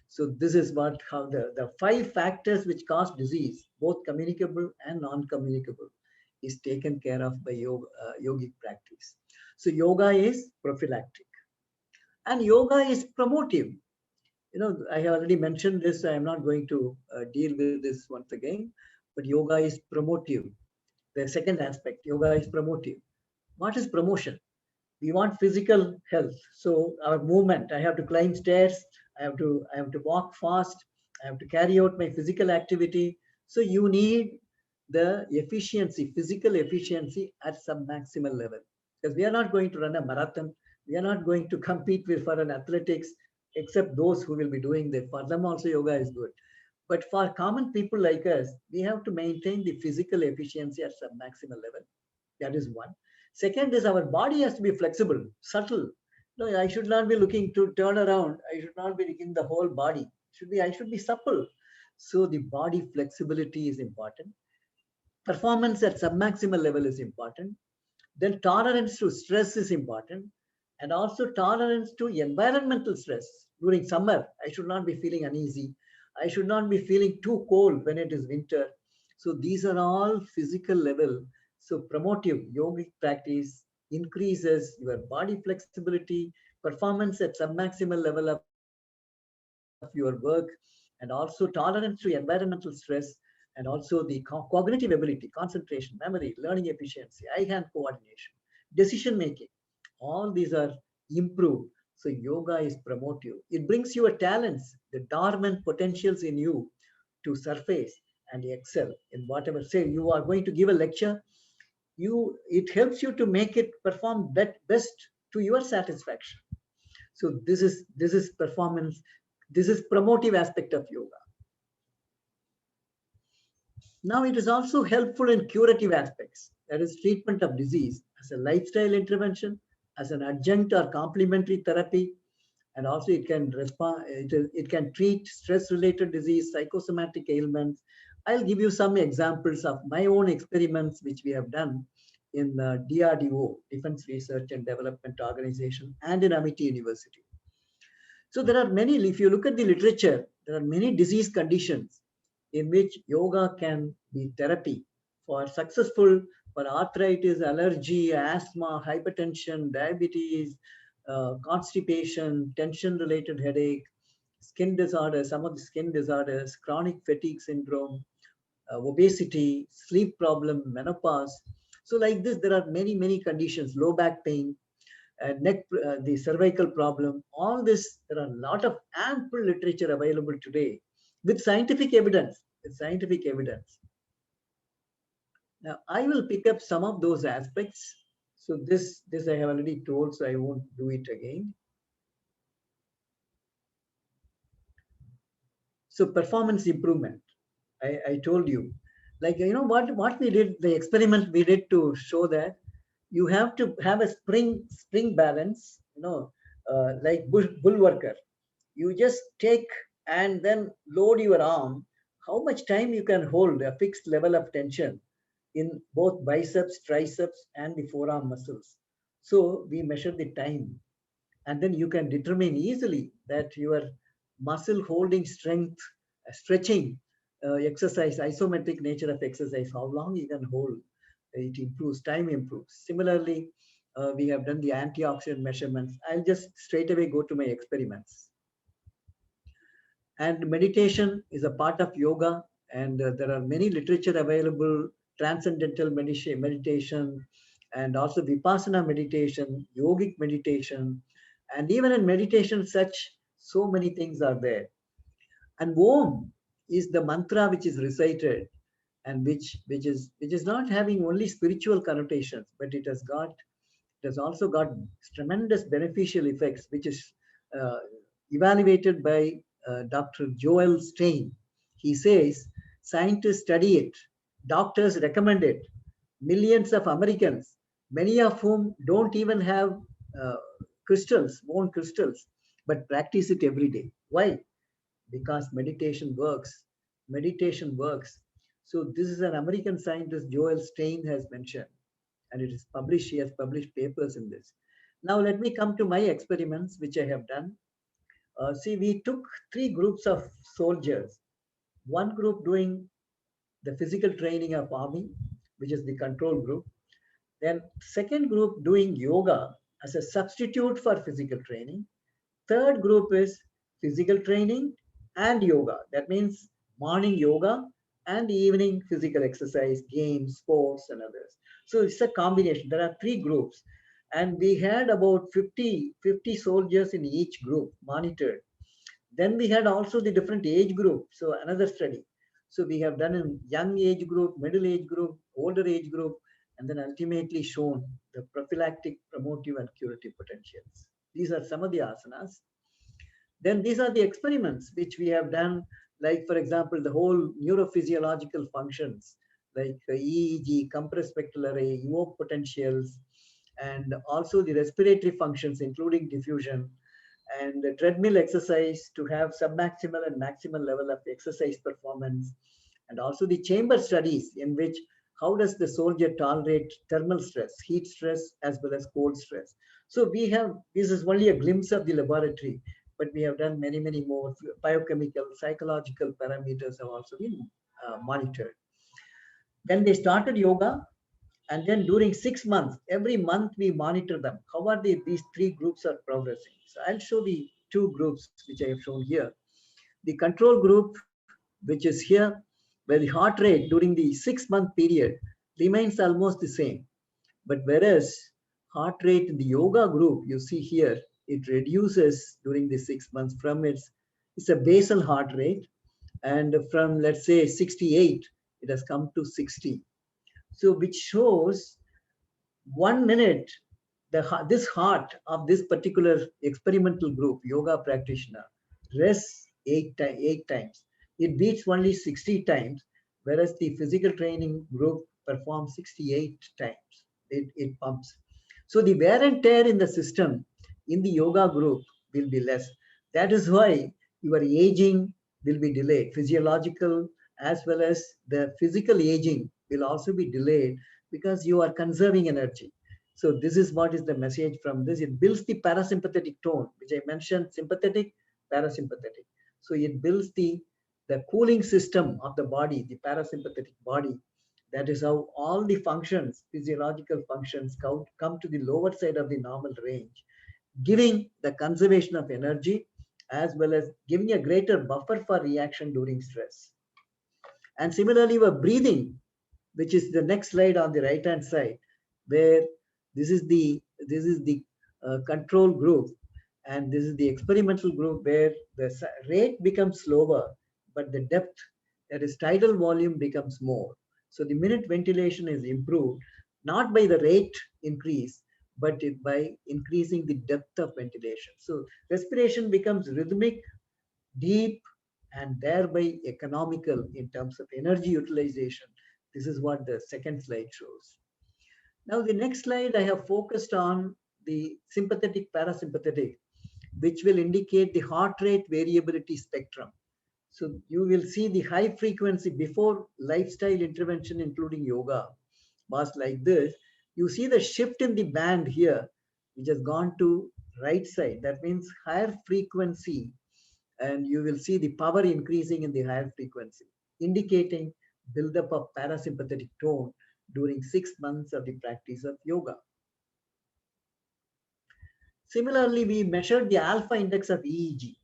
So this is how the 5 factors which cause disease, both communicable and non-communicable, is taken care of by yogic practice. So yoga is prophylactic and yoga is promotive. I have already mentioned this. I am not going to deal with this once again, but yoga is promotive. The second aspect, yoga is promotive. What is promotion? We want physical health. So our movement, I have to climb stairs. I have to walk fast. I have to carry out my physical activity. So you need the efficiency, physical efficiency at some maximal level. Because we are not going to run a marathon. We are not going to compete for an athletics, except those who will be doing that. For them also yoga is good. But for common people like us, we have to maintain the physical efficiency at some maximal level. That is one. Second is our body has to be flexible, subtle. No, I should not be looking to turn around. I should not be looking the whole body. I should be supple. So the body flexibility is important. Performance at submaximal level is important. Then tolerance to stress is important. And also tolerance to environmental stress. During summer, I should not be feeling uneasy. I should not be feeling too cold when it is winter. So these are all physical level. So promotive yogic practice increases your body flexibility, performance at submaximal level of your work, and also tolerance to environmental stress, and also the cognitive ability, concentration, memory, learning efficiency, eye-hand coordination, decision making. All these are improved. So yoga is promotive. It brings your talents, the dormant potentials in you to surface and excel in whatever. Say you are going to give a lecture, it helps you to make it perform best to your satisfaction. So this is performance. This is promotive aspect of yoga. Now it is also helpful in curative aspects, that is treatment of disease as a lifestyle intervention, as an adjunct or complementary therapy, and also it can respond. It can treat stress-related disease, psychosomatic ailments. I'll give you some examples of my own experiments which we have done in DRDO, Defense Research and Development Organization, and in Amity University. So there are many, if you look at the literature, there are many disease conditions in which yoga can be therapy for successful, for arthritis, allergy, asthma, hypertension, diabetes, constipation, tension-related headache, skin disorders, some of the skin disorders, chronic fatigue syndrome, obesity, sleep problem, menopause. So like this, there are many, many conditions, low back pain, the cervical problem, all this, there are a lot of ample literature available today with scientific evidence, Now, I will pick up some of those aspects. So this I have already told, so I won't do it again. So performance improvement, I told you, like, you know, what we did, the experiment we did to show that you have to have a spring balance, you know, like bull worker. You just take and then load your arm, how much time you can hold a fixed level of tension in both biceps, triceps, and the forearm muscles. So we measure the time, and then you can determine easily that your muscle holding strength, stretching, exercise, isometric nature of exercise, how long you can hold, it improves, time improves. Similarly, we have done the antioxidant measurements. I'll just straight away go to my experiments. And meditation is a part of yoga, and there are many literature available, transcendental meditation, and also vipassana meditation, yogic meditation, and even in meditation so many things are there. And Om is the mantra which is recited, and which is not having only spiritual connotations, but it has also got tremendous beneficial effects, which is evaluated by Dr. Joel Stein. He says scientists study it, doctors recommend it, millions of Americans, many of whom don't even have bone crystals, but practice it every day. Why? Because meditation works. Meditation works. So this is an American scientist, Joel Stein, has mentioned, and it is published. He has published papers in this. Now let me come to my experiments, which I have done. See, we took 3 groups of soldiers. One group doing the physical training of army, which is the control group. Then second group doing yoga as a substitute for physical training. Third group is physical training and yoga. That means morning yoga and evening physical exercise, games, sports, and others. So it's a combination. There are 3 groups. And we had about 50 soldiers in each group monitored. Then we had also the different age group. So another study. So we have done in young age group, middle age group, older age group, and then ultimately shown the prophylactic, promotive, and curative potentials. These are some of the asanas. Then these are the experiments which we have done, like for example, the whole neurophysiological functions like EEG, compressed spectral array, evoked potentials, and also the respiratory functions, including diffusion, and the treadmill exercise to have submaximal and maximal level of exercise performance, and also the chamber studies in which how does the soldier tolerate thermal stress, heat stress, as well as cold stress. So we have, this is only a glimpse of the laboratory, but we have done many, many more biochemical, psychological parameters have also been monitored. Then they started yoga, and then during 6 months, every month we monitor them. How are these three groups are progressing? So I'll show the two groups which I have shown here. The control group, which is here, where the heart rate during the 6-month period remains almost the same. But whereas heart rate in the yoga group, you see here, it reduces during the 6 months from it's a basal heart rate. And from, let's say, 68, it has come to 60. So which shows 1 minute, this heart of this particular experimental group, yoga practitioner, rests eight times. It beats only 60 times, whereas the physical training group performs 68 times. It pumps. So the wear and tear in the system in the yoga group will be less. That is why your aging will be delayed. Physiological as well as the physical aging will also be delayed because you are conserving energy. So this is what is the message from this. It builds the parasympathetic tone, which I mentioned, sympathetic, parasympathetic. So it builds the cooling system of the body, the parasympathetic body. That is how all the functions, physiological functions, come to the lower side of the normal range, giving the conservation of energy as well as giving a greater buffer for reaction during stress. And similarly, we're breathing, which is the next slide on the right hand side, where this is the control group, and this is the experimental group where the rate becomes slower, but the depth, that is tidal volume, becomes more. So the minute ventilation is improved, not by the rate increase, but by increasing the depth of ventilation. So respiration becomes rhythmic, deep, and thereby economical in terms of energy utilization. This is what the second slide shows. Now the next slide, I have focused on the sympathetic parasympathetic, which will indicate the heart rate variability spectrum. So you will see the high frequency before lifestyle intervention, including yoga, was like this. You see the shift in the band here, which has gone to right side. That means higher frequency, and you will see the power increasing in the higher frequency, indicating buildup of parasympathetic tone during 6 months of the practice of yoga. Similarly, we measured the alpha index of EEG.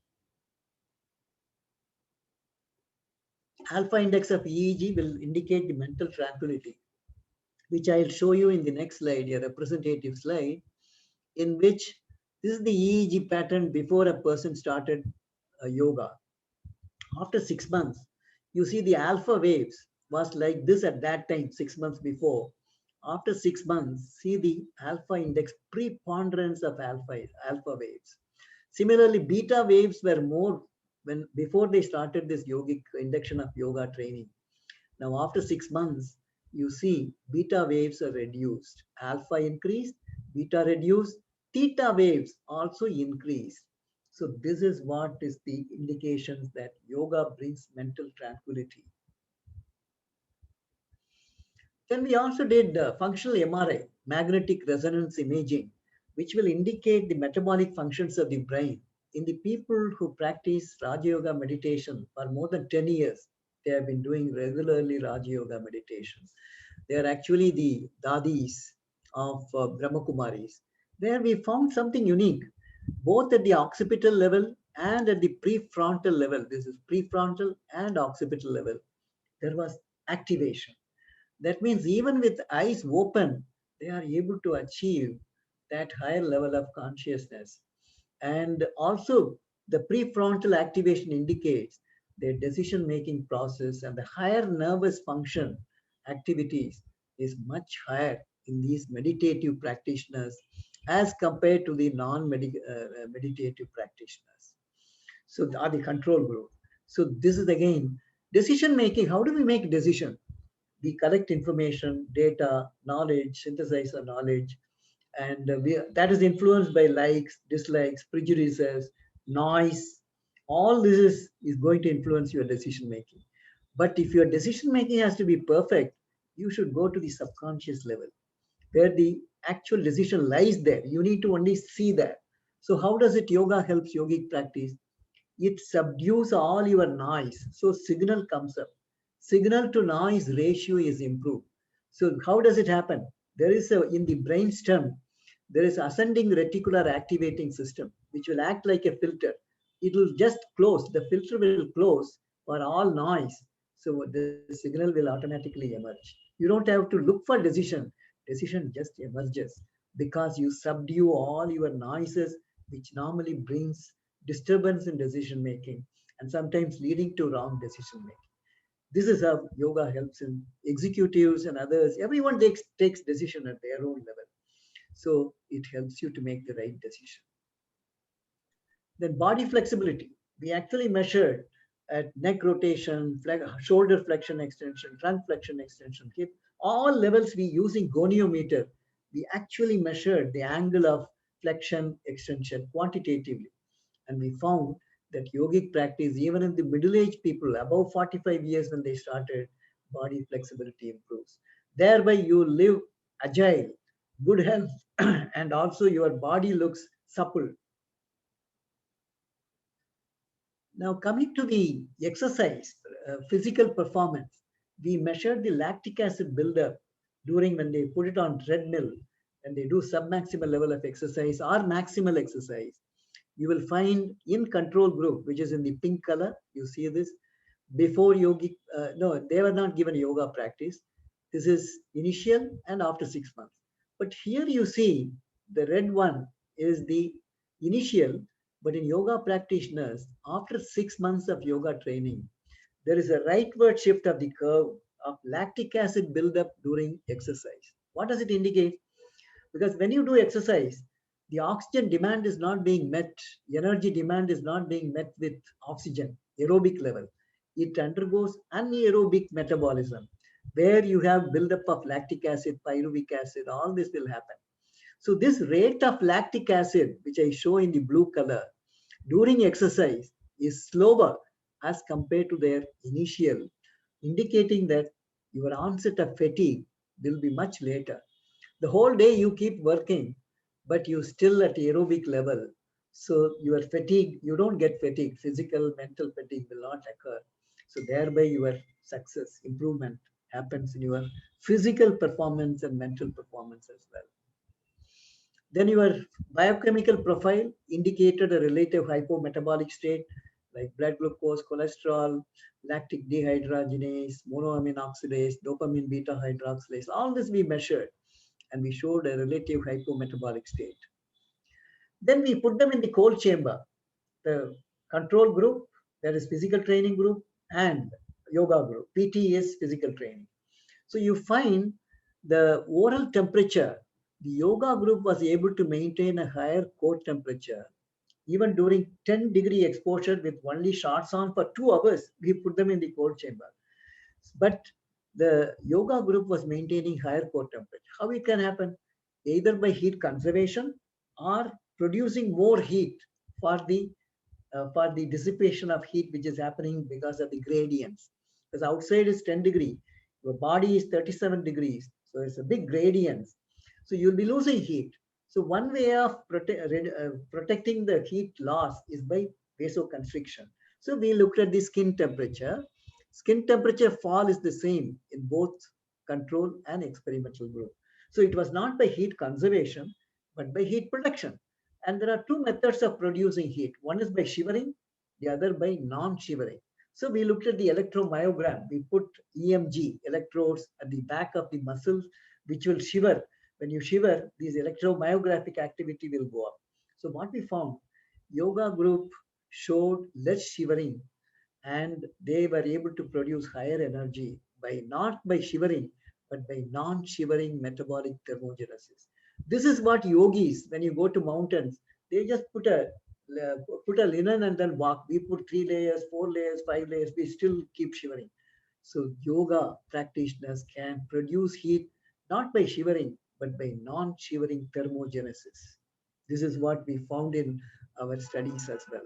Alpha index of EEG will indicate the mental tranquility, which I'll show you in the next slide, a representative slide, in which this is the EEG pattern before a person started yoga. After 6 months, you see the alpha waves was like this at that time, 6 months before. After 6 months, see the alpha index preponderance of alpha waves. Similarly, beta waves were more before they started this yogic induction of yoga training. Now, after 6 months, you see beta waves are reduced, alpha increased, beta reduced, theta waves also increase. So this is what is the indications that yoga brings mental tranquility. Then we also did functional MRI, magnetic resonance imaging, which will indicate the metabolic functions of the brain. In the people who practice Raja Yoga meditation for more than 10 years, they have been doing regularly Raja Yoga meditations. They are actually the dadis of Brahma Kumaris, where we found something unique, both at the occipital level and at the prefrontal level. This is prefrontal and occipital level. There was activation. That means even with eyes open, they are able to achieve that higher level of consciousness. And also the prefrontal activation indicates their decision-making process, and the higher nervous function activities is much higher in these meditative practitioners as compared to the non-meditative practitioners. So are the control group. So this is again decision making. How do we make decision? We collect information, data, knowledge, synthesize our knowledge, and that is influenced by likes, dislikes, prejudices, noise. All this is going to influence your decision making. But if your decision making has to be perfect, you should go to the subconscious level where the actual decision lies there. You need to only see that. So how does it yoga helps yogic practice? It subdues all your noise. So signal comes up. Signal to noise ratio is improved. So how does it happen? There is in the brainstem, there is ascending reticular activating system, which will act like a filter. It will just close. The filter will close for all noise. So the signal will automatically emerge. You don't have to look for decision. Decision just emerges because you subdue all your noises, which normally brings disturbance in decision making and sometimes leading to wrong decision making. This is how yoga helps in executives and others. Everyone takes decision at their own level. So it helps you to make the right decision. Then body flexibility. We actually measured at neck rotation, shoulder flexion extension, trunk flexion extension, hip, all levels we using goniometer. We actually measured the angle of flexion extension quantitatively. And we found that yogic practice, even in the middle-aged people, above 45 years when they started, body flexibility improves. Thereby you live agile, good health, and also your body looks supple. Now coming to the exercise, physical performance, we measured the lactic acid buildup during when they put it on treadmill and they do submaximal level of exercise or maximal exercise. You will find in control group, which is in the pink color, you see this, before yogic, no, they were not given yoga practice. This is initial and after 6 months. But here you see the red one is the initial, but in yoga practitioners, after 6 months of yoga training, there is a rightward shift of the curve of lactic acid buildup during exercise. What does it indicate? Because when you do exercise, the oxygen demand is not being met, energy demand is not being met with oxygen, aerobic level. It undergoes anaerobic metabolism, where you have buildup of lactic acid, pyruvic acid, all this will happen. So this rate of lactic acid, which I show in the blue color, during exercise is slower as compared to their initial, indicating that your onset of fatigue will be much later. The whole day you keep working, but you still at aerobic level. So your fatigue, you don't get fatigue, physical, mental fatigue will not occur. So thereby your success, improvement happens in your physical performance and mental performance as well. Then your biochemical profile indicated a relative hypometabolic state like blood glucose, cholesterol, lactic dehydrogenase, monoamine oxidase, dopamine beta hydroxylase. All this we measured and we showed a relative hypometabolic state. Then we put them in the cold chamber, the control group, that is physical training group, and yoga group. PT is physical training. So you find the oral temperature, the yoga group was able to maintain a higher core temperature. Even during 10-degree exposure with only shorts on for 2 hours, we put them in the cold chamber. But the yoga group was maintaining higher core temperature. How it can happen? Either by heat conservation or producing more heat for the dissipation of heat which is happening because of the gradients. Because outside is 10 degrees, your body is 37 degrees. So it's a big gradient. So you'll be losing heat. So one way of protecting the heat loss is by vasoconstriction. So we looked at the skin temperature. Skin temperature fall is the same in both control and experimental group. So it was not by heat conservation, but by heat production. And there are 2 methods of producing heat. One is by shivering, the other by non-shivering. So we looked at the electromyogram. We put EMG electrodes at the back of the muscles, which will shiver. When you shiver, these electromyographic activity will go up. So what we found, yoga group showed less shivering and they were able to produce higher energy by not by shivering, but by non-shivering metabolic thermogenesis. This is what yogis, when you go to mountains, they just put a put a linen and then walk. We put 3 layers, 4 layers, 5 layers, we still keep shivering. So yoga practitioners can produce heat not by shivering, but by non-shivering thermogenesis. This is what we found in our studies as well.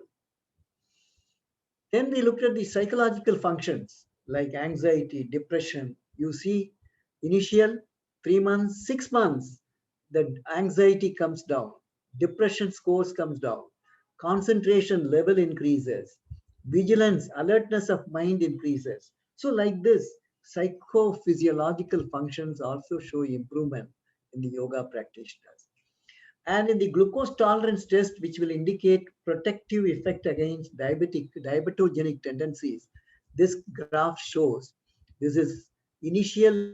Then we looked at the psychological functions like anxiety, depression. You see, initial 3 months, 6 months, the anxiety comes down, depression scores comes down, concentration level increases, vigilance, alertness of mind increases. So like this, psychophysiological functions also show improvement in the yoga practitioners. And in the glucose tolerance test, which will indicate protective effect against diabetogenic tendencies, this graph shows this is initial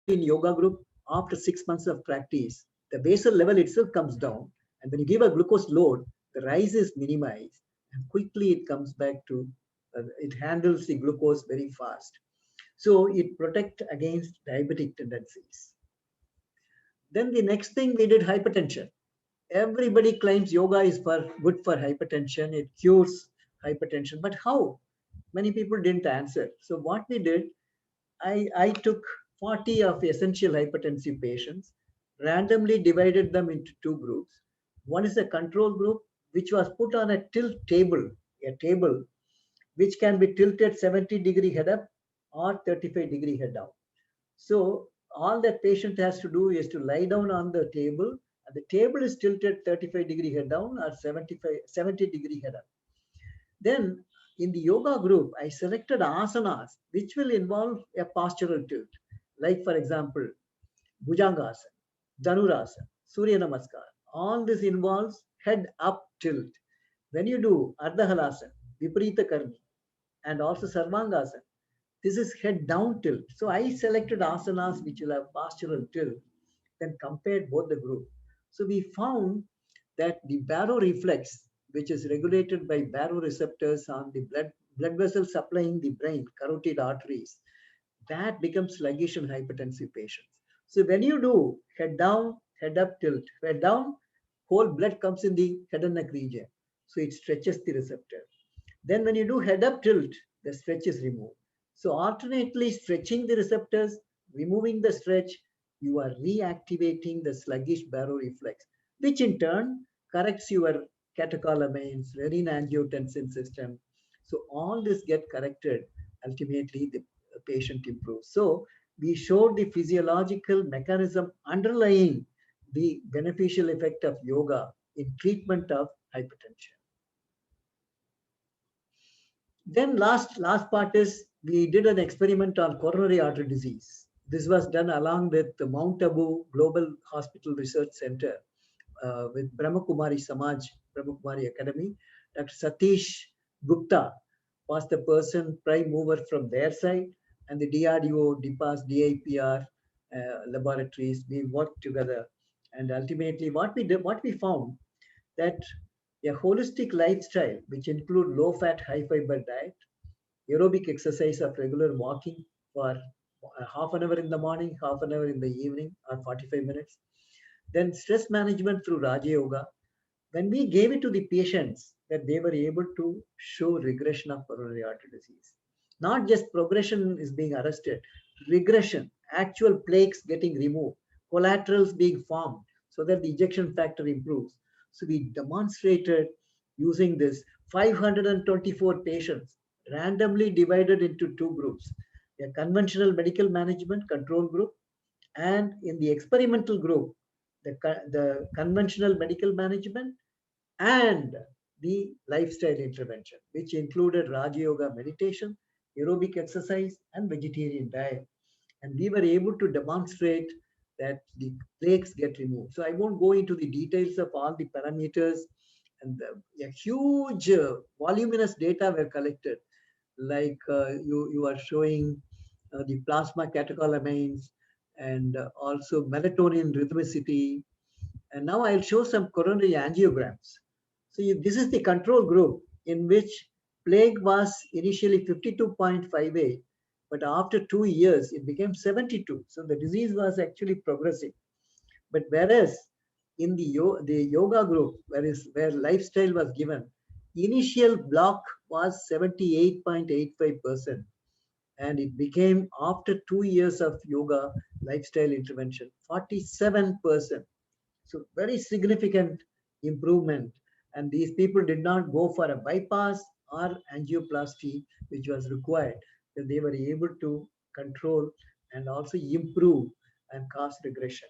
in yoga group. After 6 months of practice, the basal level itself comes down, and when you give a glucose load, the rise is minimized, and quickly it comes back to it handles the glucose very fast. So it protects against diabetic tendencies. Then the next thing we did hypertension. Everybody claims yoga is good for hypertension. It cures hypertension. But how? Many people didn't answer. So what we did, I took 40 of essential hypertensive patients, randomly divided them into two groups. One is a control group, which was put on a tilt table, a table which can be tilted 70-degree head up or 35-degree head down. So all that patient has to do is to lie down on the table, and the table is tilted 35-degree head down or 70-degree head up. Then in the yoga group, I selected asanas which will involve a postural tilt. Like for example, Bhujangasana, Dhanurasana, Surya Namaskar. All this involves head up tilt. When you do Ardha Halasana, Viparita Karmi, and also Sarvangasana, this is head down tilt. So I selected asanas which will have postural tilt, then compared both the group. So we found that the baroreflex, which is regulated by baroreceptors on the blood vessels supplying the brain, carotid arteries, that becomes sluggish in hypertensive patients. So when you do head down, head up tilt, head down, whole blood comes in the head and neck region. So it stretches the receptor. Then when you do head up tilt, the stretch is removed. So alternately stretching the receptors, removing the stretch, you are reactivating the sluggish baroreflex, which in turn corrects your catecholamines, renin-angiotensin system. So all this get corrected. Ultimately, the patient improves. So we showed the physiological mechanism underlying the beneficial effect of yoga in treatment of hypertension. Then last part is we did an experiment on coronary artery disease. This was done along with the Mount Abu Global Hospital Research Center with Brahmakumari Samaj, Brahmakumari Academy. Dr. Satish Gupta was the person, prime mover from their side, and the DRDO, DIPAS, DIPR laboratories. We worked together, and ultimately what we found that a holistic lifestyle, which include low-fat, high-fiber diet, aerobic exercise of regular walking for half an hour in the morning, half an hour in the evening, or 45 minutes. Then stress management through Raja Yoga. When we gave it to the patients, that they were able to show regression of coronary artery disease. Not just progression is being arrested, regression, actual plaques getting removed, collaterals being formed so that the ejection factor improves. So we demonstrated using this 524 patients randomly divided into two groups, a conventional medical management control group, and in the experimental group, the conventional medical management and the lifestyle intervention, which included Raja Yoga meditation, aerobic exercise, and vegetarian diet. And we were able to demonstrate that the plaques get removed. So I won't go into the details of all the parameters, and a huge voluminous data were collected. Like you are showing the plasma catecholamines and also melatonin rhythmicity. And now I'll show some coronary angiograms. So this is the control group in which plaque was initially 52.58, but after 2 years, it became 72. So the disease was actually progressing. But whereas in the yoga group, where lifestyle was given, initial block was 78.85%. And it became, after 2 years of yoga lifestyle intervention, 47%. So very significant improvement. And these people did not go for a bypass or angioplasty, which was required. That they were able to control and also improve and cause regression.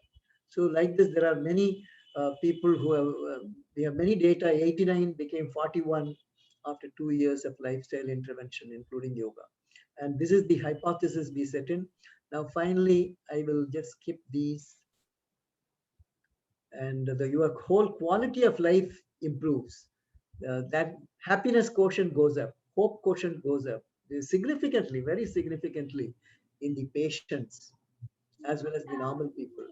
So like this, there are many people who have, we have many data. 89 became 41 after 2 years of lifestyle intervention, including yoga. And this is the hypothesis we set in. Now, finally, I will just skip these. And your whole quality of life improves. That happiness quotient goes up, hope quotient goes up significantly, very significantly in the patients as well as the normal people.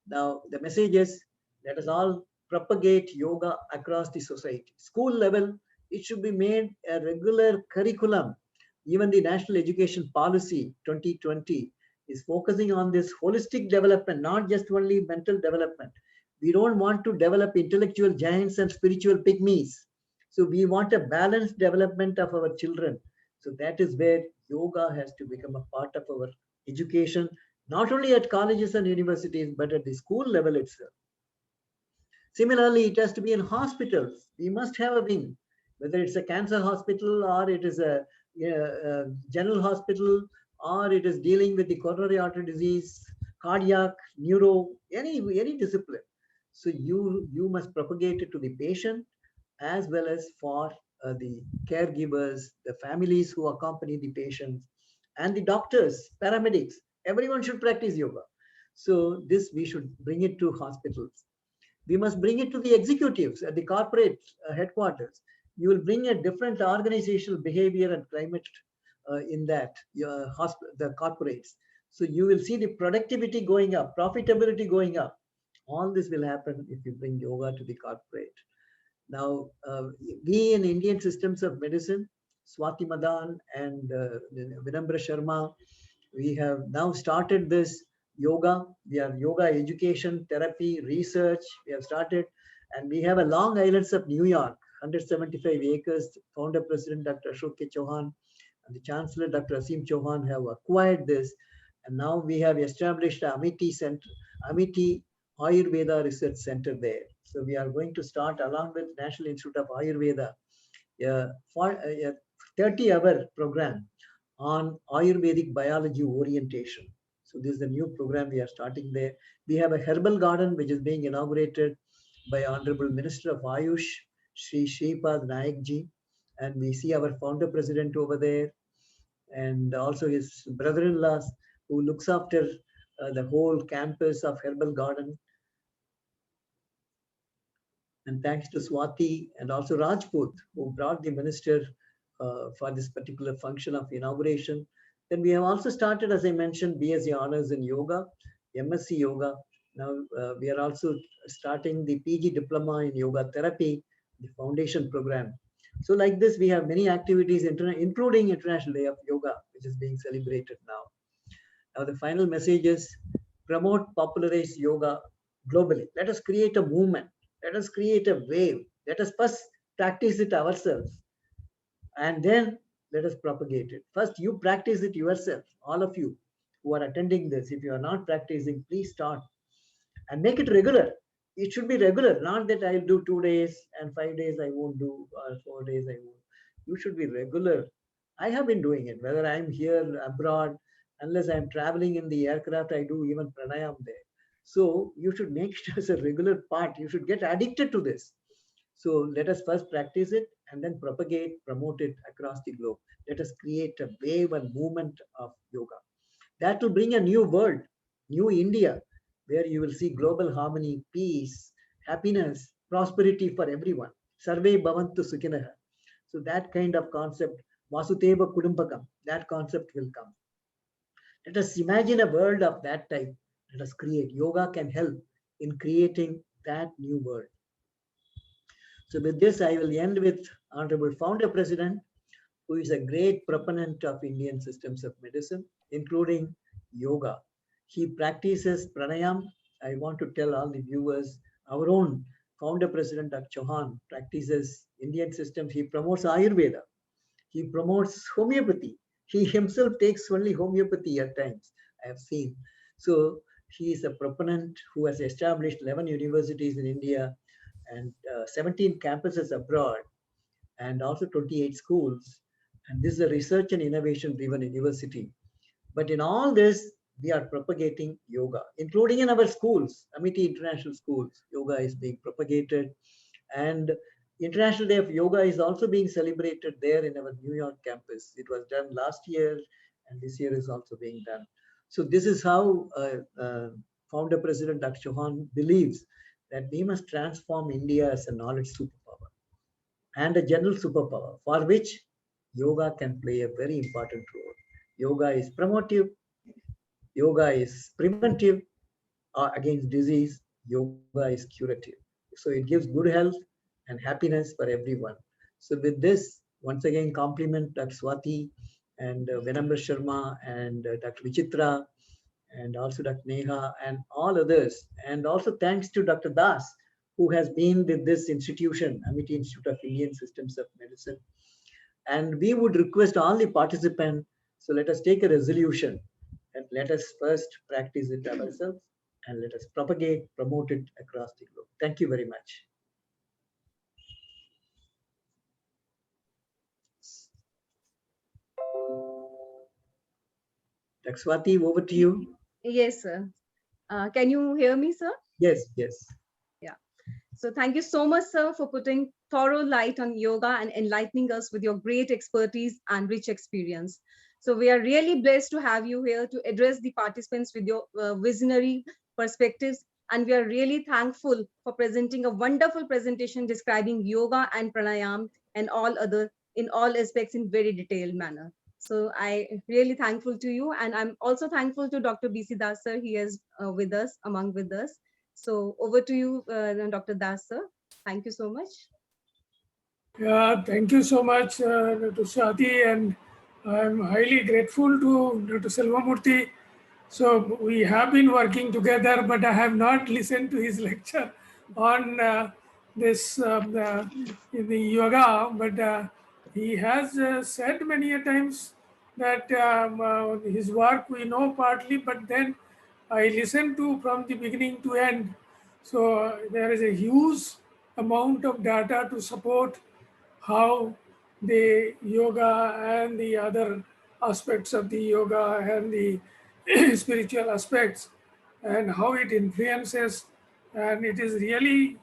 Now, the message is, let us all propagate yoga across the society. School level, it should be made a regular curriculum. Even the National Education Policy 2020 is focusing on this holistic development, not just only mental development. We don't want to develop intellectual giants and spiritual pygmies. So we want a balanced development of our children. So that is where yoga has to become a part of our education, not only at colleges and universities, but at the school level itself. Similarly, it has to be in hospitals. We must have a wing, whether it's a cancer hospital or it is a general hospital, or it is dealing with the coronary artery disease, cardiac, neuro, any discipline. So you must propagate it to the patient as well as for the caregivers, the families who accompany the patients, and the doctors, paramedics. Everyone should practice yoga. So this, we should bring it to hospitals. We must bring it to the executives at the corporate headquarters. You will bring a different organizational behavior and climate in that, the corporates. So you will see the productivity going up, profitability going up. All this will happen if you bring yoga to the corporate. Now, we in Indian systems of medicine, Swati Madan and Vinambra Sharma, we have now started this yoga. We have yoga education, therapy, research. We have started, and we have a Long Islands of New York, 175 acres. Founder President Dr. Ashok K. Chauhan and the Chancellor Dr. Asim Chauhan have acquired this, and now we have established Amity Center, Amity Ayurveda Research Center there. So we are going to start, along with National Institute of Ayurveda, for a 30-hour program on Ayurvedic biology orientation. So this is the new program we are starting there. We have a herbal garden which is being inaugurated by Honorable Minister of Ayush, Sri Shripad Naik ji, and we see our founder president over there, and also his brother-in-law who looks after the whole campus of herbal garden. And thanks to Swati and also Rajput, who brought the minister for this particular function of inauguration. Then we have also started, as I mentioned, BSc Honors in Yoga, MSc Yoga. Now we are also starting the PG Diploma in Yoga Therapy, the foundation program. So like this, we have many activities, including International Day of Yoga, which is being celebrated now. Now the final message is, promote, popularize yoga globally. Let us create a movement. Let us create a wave. Let us first practice it ourselves, and then let us propagate it. First, you practice it yourself, all of you who are attending this. If you are not practicing, please start and make it regular. It should be regular, not that I'll do 2 days and 5 days I won't do, or 4 days I won't. You should be regular. I have been doing it, whether I'm here, abroad, unless I'm traveling in the aircraft, I do even pranayam there. So you should make it as a regular part. You should get addicted to this. So let us first practice it and then propagate, promote it across the globe. Let us create a wave and movement of yoga. That will bring a new world, new India, where you will see global harmony, peace, happiness, prosperity for everyone. Sarve bhavantu sukhinaha. So that kind of concept, Vasudhaiva Kudumbakam, that concept will come. Let us imagine a world of that type. Let us create. Yoga can help in creating that new world. So with this, I will end with Honorable Founder President, who is a great proponent of Indian systems of medicine, including yoga. He practices pranayam I want to tell all the viewers, our own founder president Dr. Chauhan practices Indian systems. He promotes Ayurveda. He promotes homeopathy. He himself takes only homeopathy at times, I have seen. So he is a proponent who has established 11 universities in India and 17 campuses abroad, and also 28 schools. And this is a research and innovation driven university. But in all this, we are propagating yoga, including in our schools, Amity International Schools. Yoga is being propagated, and International Day of Yoga is also being celebrated there in our New York campus. It was done last year, and this year is also being done. So this is how founder president Dr. Chauhan believes that we must transform India as a knowledge superpower and a general superpower, for which yoga can play a very important role. Yoga is promotive, yoga is preventive against disease, yoga is curative. So it gives good health and happiness for everyone. So with this, once again, compliment Dr. Swati and Vinamra Sharma and Dr. Vichitra and also Dr. Neha and all others. And also thanks to Dr. Das, who has been with this institution, Amity Institute of Indian Systems of Medicine. And we would request all the participants, so let us take a resolution and let us first practice it ourselves and let us propagate, promote it across the globe. Thank you very much. Dr. Swati, over to you. Yes, sir. Can you hear me, sir? Yes, yes. Yeah. So thank you so much, sir, for putting thorough light on yoga and enlightening us with your great expertise and rich experience. So we are really blessed to have you here to address the participants with your visionary perspectives. And we are really thankful for presenting a wonderful presentation describing yoga and pranayam and all other in all aspects in very detailed manner. So I really thankful to you. And I'm also thankful to Dr. B.C. Das, sir. He is with us, with us. So over to you, Dr. Das, sir. Thank you so much. Yeah, thank you so much, Dr. Swati, and I'm highly grateful to Dr. Selvamurthy. So we have been working together, but I have not listened to his lecture on this in the yoga. But he has said many a times that his work we know partly, but then I listened to from the beginning to end. So there is a huge amount of data to support how the yoga and the other aspects of the yoga and the spiritual aspects and how it influences. And it is really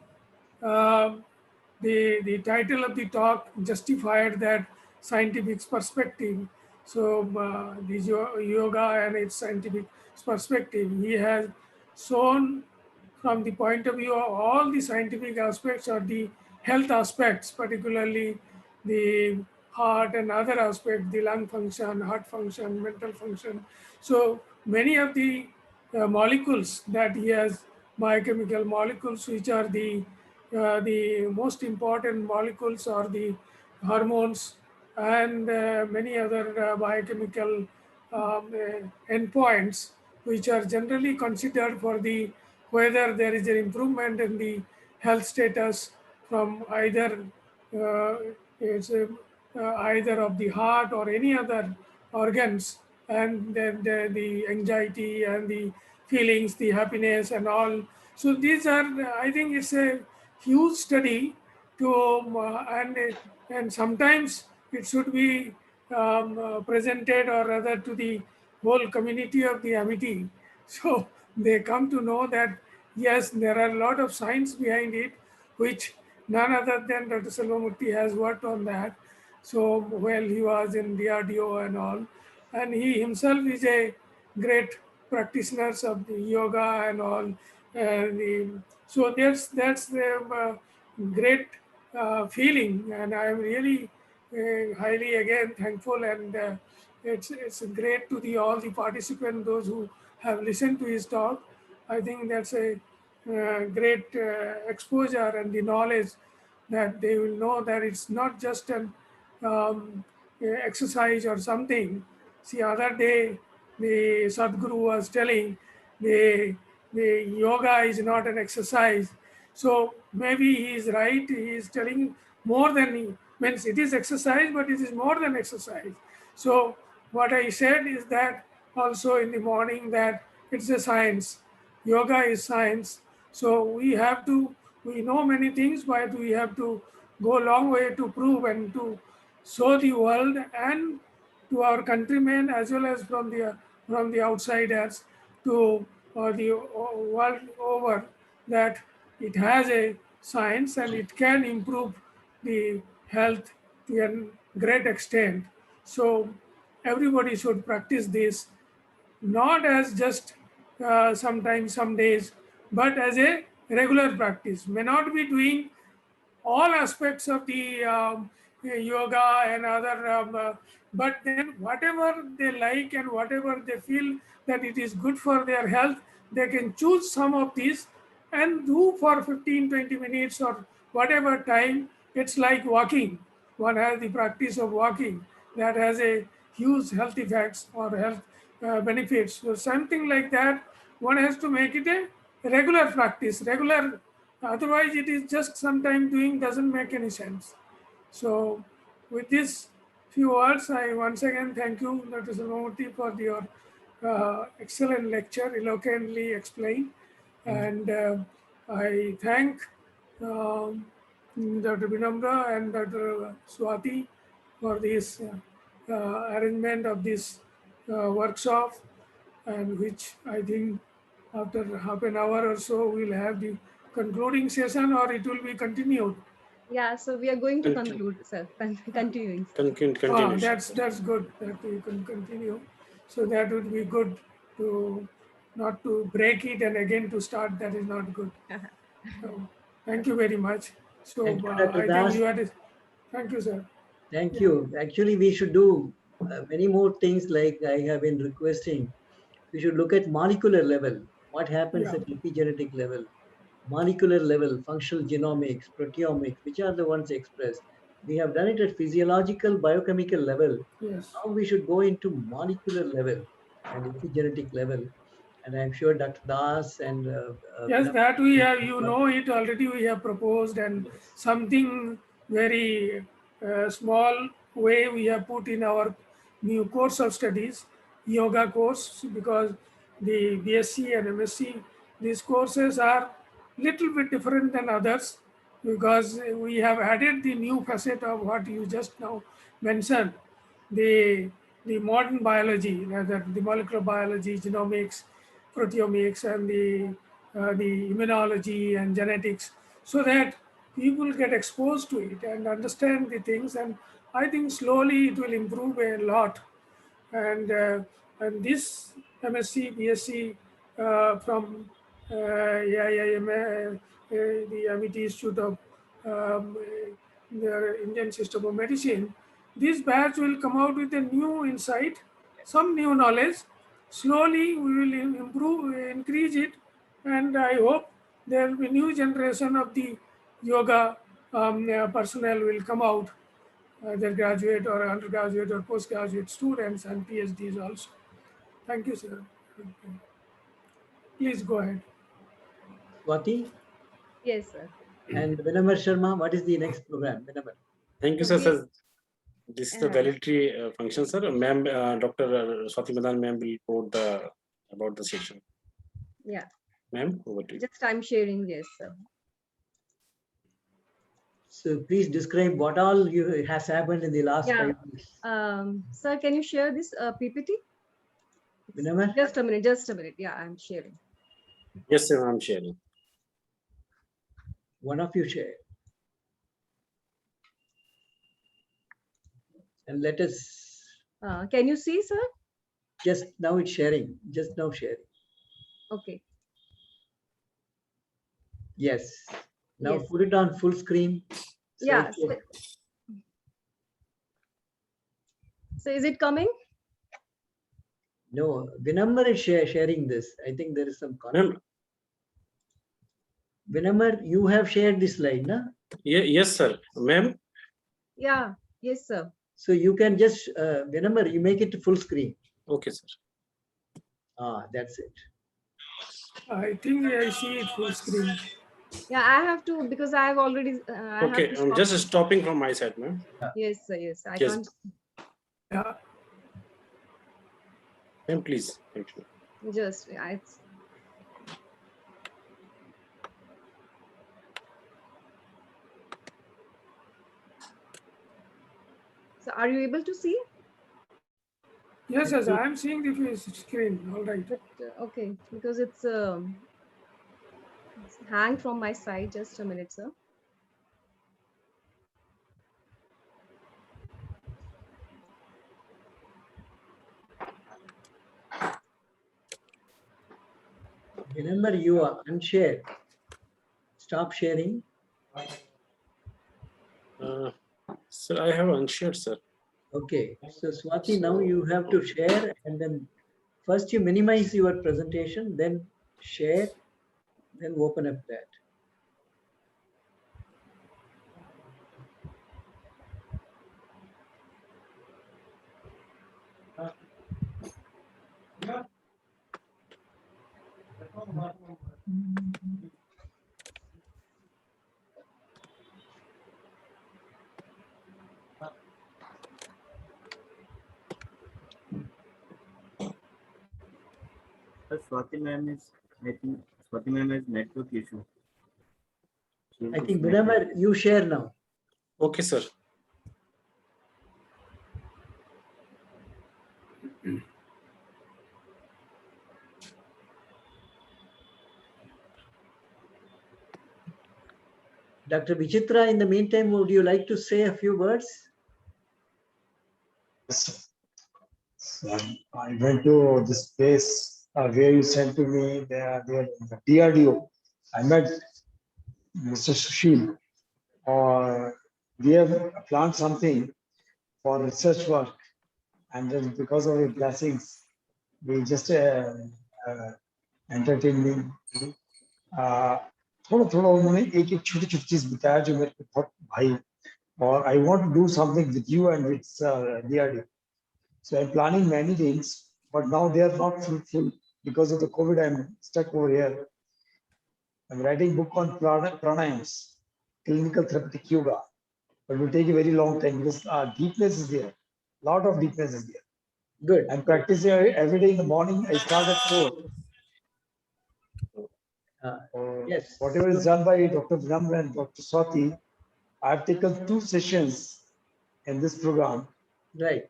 the title of the talk justified that scientific perspective. So the yoga and its scientific perspective, he has shown from the point of view of all the scientific aspects or the health aspects, particularly the heart and other aspects, the lung function, heart function, mental function. So many of the molecules that he has, biochemical molecules, which are the most important molecules are the hormones and many other biochemical endpoints, which are generally considered for the whether there is an improvement in the health status from either it's, either of the heart or any other organs, and then the anxiety and the feelings, the happiness and all. So these are, I think it's a huge study to, and sometimes it should be presented or rather to the whole community of the Amity. So they come to know that, yes, there are a lot of science behind it, which none other than Dr. Selvamurthy has worked on that. So while he was in DRDO and all, and he himself is a great practitioner of the yoga and all. So that's the great feeling, and I'm really highly again thankful, and it's great to the all the participants, those who have listened to his talk. I think that's a great exposure and the knowledge that they will know that it's not just an exercise or something. See, other day the Sadhguru was telling the the yoga is not an exercise. So maybe he is right. He is telling more than he means it is exercise, but it is more than exercise. So what I said is that also in the morning that it's a science. Yoga is science. So we know many things, but we have to go a long way to prove and to show the world and to our countrymen as well as from the outsiders to the world over that it has a science and it can improve the health to a great extent. So everybody should practice this not as just sometimes some days, but as a regular practice. May not be doing all aspects of the yoga and other, but then whatever they like and whatever they feel that it is good for their health, they can choose some of these and do for 15-20 minutes or whatever time. It's like walking. One has the practice of walking that has a huge health effects or health benefits. So something like that, one has to make it a regular practice, regular. Otherwise, it is just sometime doing doesn't make any sense. So, with this few words, I once again thank you, Dr. Salmamurthy, for your excellent lecture, eloquently explained. And I thank Dr. Vinamra and Dr. Swati for this arrangement of this workshop, and which I think after half an hour or so we'll have the concluding session, or it will be continued. Yeah, so we are going to Continue. conclude, sir. Continuing. Continuation. That's good that we can continue. So that would be good to not to break it and again to start. That is not good. So, thank you very much. So Thank you, Dr. I Das. think you had. Thank you, sir. Thank you. Actually, we should do many more things like I have been requesting. We should look at molecular level. What happens Yeah. at epigenetic level? Molecular level, functional genomics, proteomics, which are the ones expressed. We have done it at physiological, biochemical level. Yes. Now we should go into molecular level and epigenetic level. And I'm sure Dr. Das and Yes, Vinamra that we have, you will- know, it already we have proposed, and something very small way we have put in our new course of studies, yoga course, because the BSc and MSc, these courses are little bit different than others because we have added the new facet of what you just now mentioned, the modern biology, rather the molecular biology, genomics, proteomics, and the immunology and genetics, so that people get exposed to it and understand the things. And I think slowly it will improve a lot. And this MSc, BSc from AIIM, the Amity Institute of the Indian System of Medicine, this batch will come out with a new insight, some new knowledge. Slowly we will improve, increase it, and I hope there will be new generation of the yoga personnel will come out, either graduate or undergraduate or postgraduate students and PhDs also. Thank you, sir. Please go ahead. Swati Yes, sir. and Vinamra Sharma. What is the next program? Vinamra. Thank you, So sir. we- Sir. This is the validity function, sir. Ma'am, Dr. Swati Madan, ma'am will report about the session. Yeah, Ma'am, over to you. just I'm sharing, yes, sir. So please describe what all has happened in the last Yeah. 5 weeks. Sir, can you share this PPT? Vinamra? Just a minute, just a minute. Yeah, I'm sharing. Yes, sir, I'm sharing. One of you share. And let us, Can you see, sir? just now it's sharing, just now sharing. Okay. Yes. Now Yes. put it on full screen. Yeah. Self-share. So is it coming? No, Vinamra is sharing this. I think there is some conflict. Ma'am, Vinamra, you have shared this slide, na? yes, sir. Ma'am, Yeah. Yes, sir. So you can just, Vinamra, you make it full screen. okay, sir. That's it. I think I see it full screen. Yeah, I have to, because I have already, I have Okay, to I'm stop. just stopping from my side, ma'am. Yes, sir, yes, I Yes. can't. Yeah. Ma'am, please. Thank you. Just, it's, so are you able to see? Yes, yes, I am seeing the screen. All right. But okay, because it's hanged from my side. Just a minute, sir. Remember, you are unshare. Stop sharing. Sir, I have unshared, sir. Okay. So Swati, now you have to share, and then first you minimize your presentation, then share, then open up that. Swati ma'am is, I think Swati ma'am has network issue. I think remember you share now. Okay, sir. Dr. Vichitra, in the meantime, would you like to say a few words? So I went to this place where you sent to me, there, the DRDO. I met Mr. Sushil. We have planned something for research work, and then because of your blessings, we just entertained me. थोड़ा थोड़ा उन्होंने एक एक छोटी छोटी चीज बताया जो मेरे को बहुत भाई और I want to do something with you and with DRDO. So I'm planning many things, but now they are not fruitful because of the COVID. I'm stuck over here. I'm writing book on pranayams, clinical therapeutic yoga, but it will take a very long time because deepness is there. Lot of deepness is there. Good. I'm practicing every day in the morning. I start at 4. Yes. Whatever is done by Dr. Vinamra and Dr. Swati, I've taken 2 sessions in this program. Right.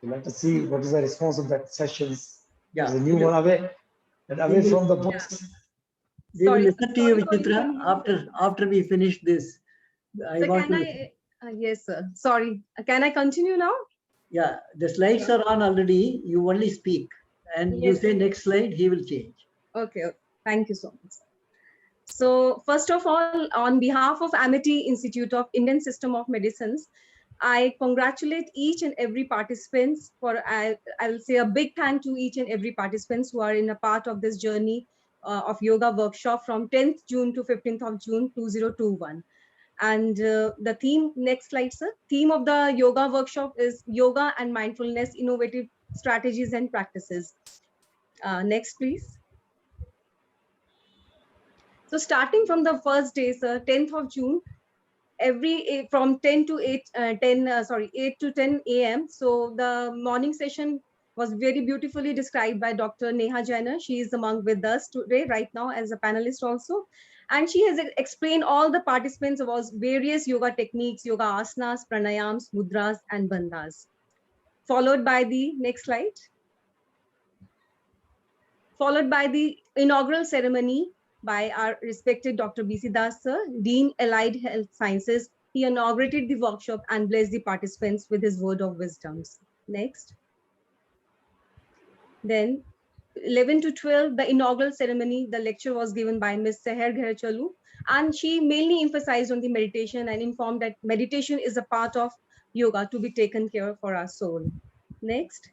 So let us see what is the response of that sessions. Yeah. There's a new one away, and away from the books. We will Sorry, listen to you, sorry for Vichitra, after we finish this. I So want can to. I? Yes, sir. Sorry. Can I continue now? Yeah, the slides are on already. You only speak, and you Yes. say next slide. He will change. Okay. Thank you so much. So first of all, on behalf of Amity Institute of Indian System of Medicines, I congratulate each and every participants for, I will say a big thank to each and every participants who are in a part of this journey of yoga workshop from 10th June to 15th of June 2021. And the theme, next slide, sir. Theme of the yoga workshop is yoga and mindfulness, innovative strategies and practices. Next, please. So starting from the first day, sir, 10th of June, from 10 to 8 to 10 a.m. So the morning session was very beautifully described by Dr. Neha Jaina. She is among with us today right now as a panelist also. And she has explained all the participants about various yoga techniques, yoga asanas, pranayams, mudras, and bandhas. Followed by the next slide. Followed by the inaugural ceremony by our respected Dr. B.C. Das sir, Dean Allied Health Sciences. He inaugurated the workshop and blessed the participants with his word of wisdoms. Next. Then 11 to 12, the inaugural ceremony, the lecture was given by Ms. Seher Gherchalu, and she mainly emphasized on the meditation and informed that meditation is a part of yoga to be taken care for our soul. Next.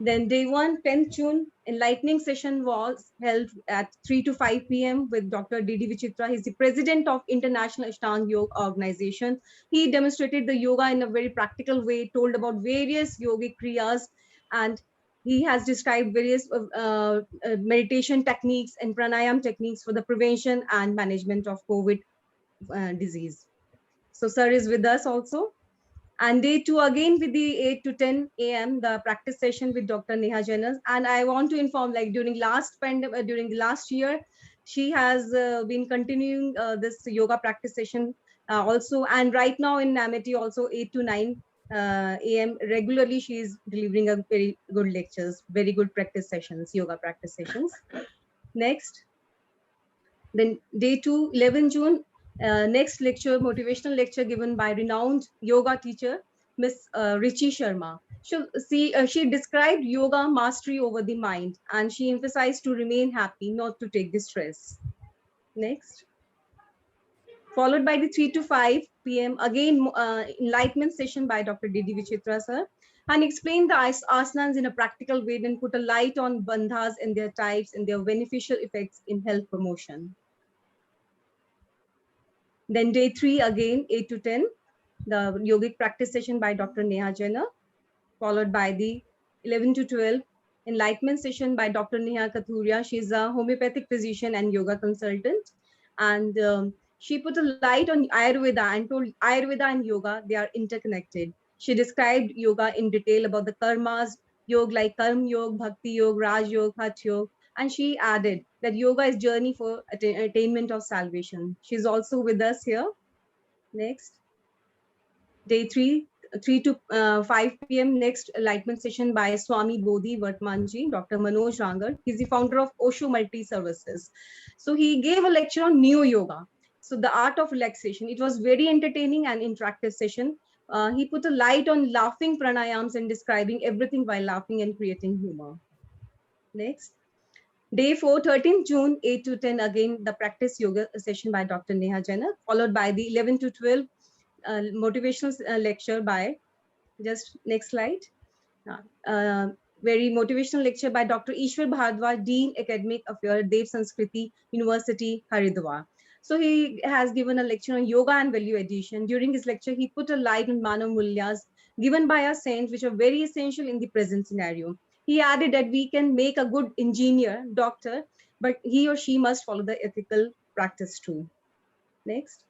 Then day 1, 10th June, enlightening session was held at 3 to 5 p.m. with Dr. D.D. Vichitra. He's the president of International Ashtanga Yoga Organization. He demonstrated the yoga in a very practical way, told about various yogic kriyas, and he has described various meditation techniques and pranayam techniques for the prevention and management of COVID disease. So sir is with us also. And day 2 again with the 8 to 10 a.m. the practice session with Dr. Neha Jain. And I want to inform, like during during the last year, she has been continuing this yoga practice session also. And right now in Amity also 8 to 9 a.m. regularly she is delivering a very good lectures, very good practice sessions, yoga practice sessions. Next. Then day 2, 11 June, next lecture, motivational lecture given by renowned yoga teacher, Miss Richi Sharma. She described yoga mastery over the mind, and she emphasized to remain happy, not to take the stress. Next. Followed by the 3 to 5 p.m. again enlightenment session by Dr. Didi Vichitra sir, and explained the asanas in a practical way and put a light on bandhas and their types and their beneficial effects in health promotion. Then day 3 again 8 to 10, the yogic practice session by Dr. Neha Jain, followed by the 11 to 12 enlightenment session by Dr. Neha Kathuria. She's a homeopathic physician and yoga consultant, and she put a light on Ayurveda and told Ayurveda and yoga, they are interconnected. She described yoga in detail about the karmas, yoga like karma yoga, bhakti yoga, raj yoga, hatha yoga, and she added that yoga is journey for attainment of salvation. She's also with us here. Next. Day 3 to 5 p.m. next enlightenment session by Swami Bodhi Vartmanji, Dr. Manoj Rangar. He's the founder of Osho Multi Services. So he gave a lecture on Neo Yoga. So the art of relaxation. It was very entertaining and interactive session. He put a light on laughing pranayams and describing everything while laughing and creating humor. Next. Day 4, 13th June, 8 to 10, again, the practice yoga session by Dr. Neha Jain, followed by the 11 to 12 motivational lecture by, just next slide, very motivational lecture by Dr. Ishwar Bhardwaj, Dean Academic Affairs, Dev Sanskriti University, Haridwar. So he has given a lecture on yoga and value addition. During his lecture, he put a light on Manav Mulyas given by our saints, which are very essential in the present scenario. He added that we can make a good engineer, doctor, but he or she must follow the ethical practice too. Next.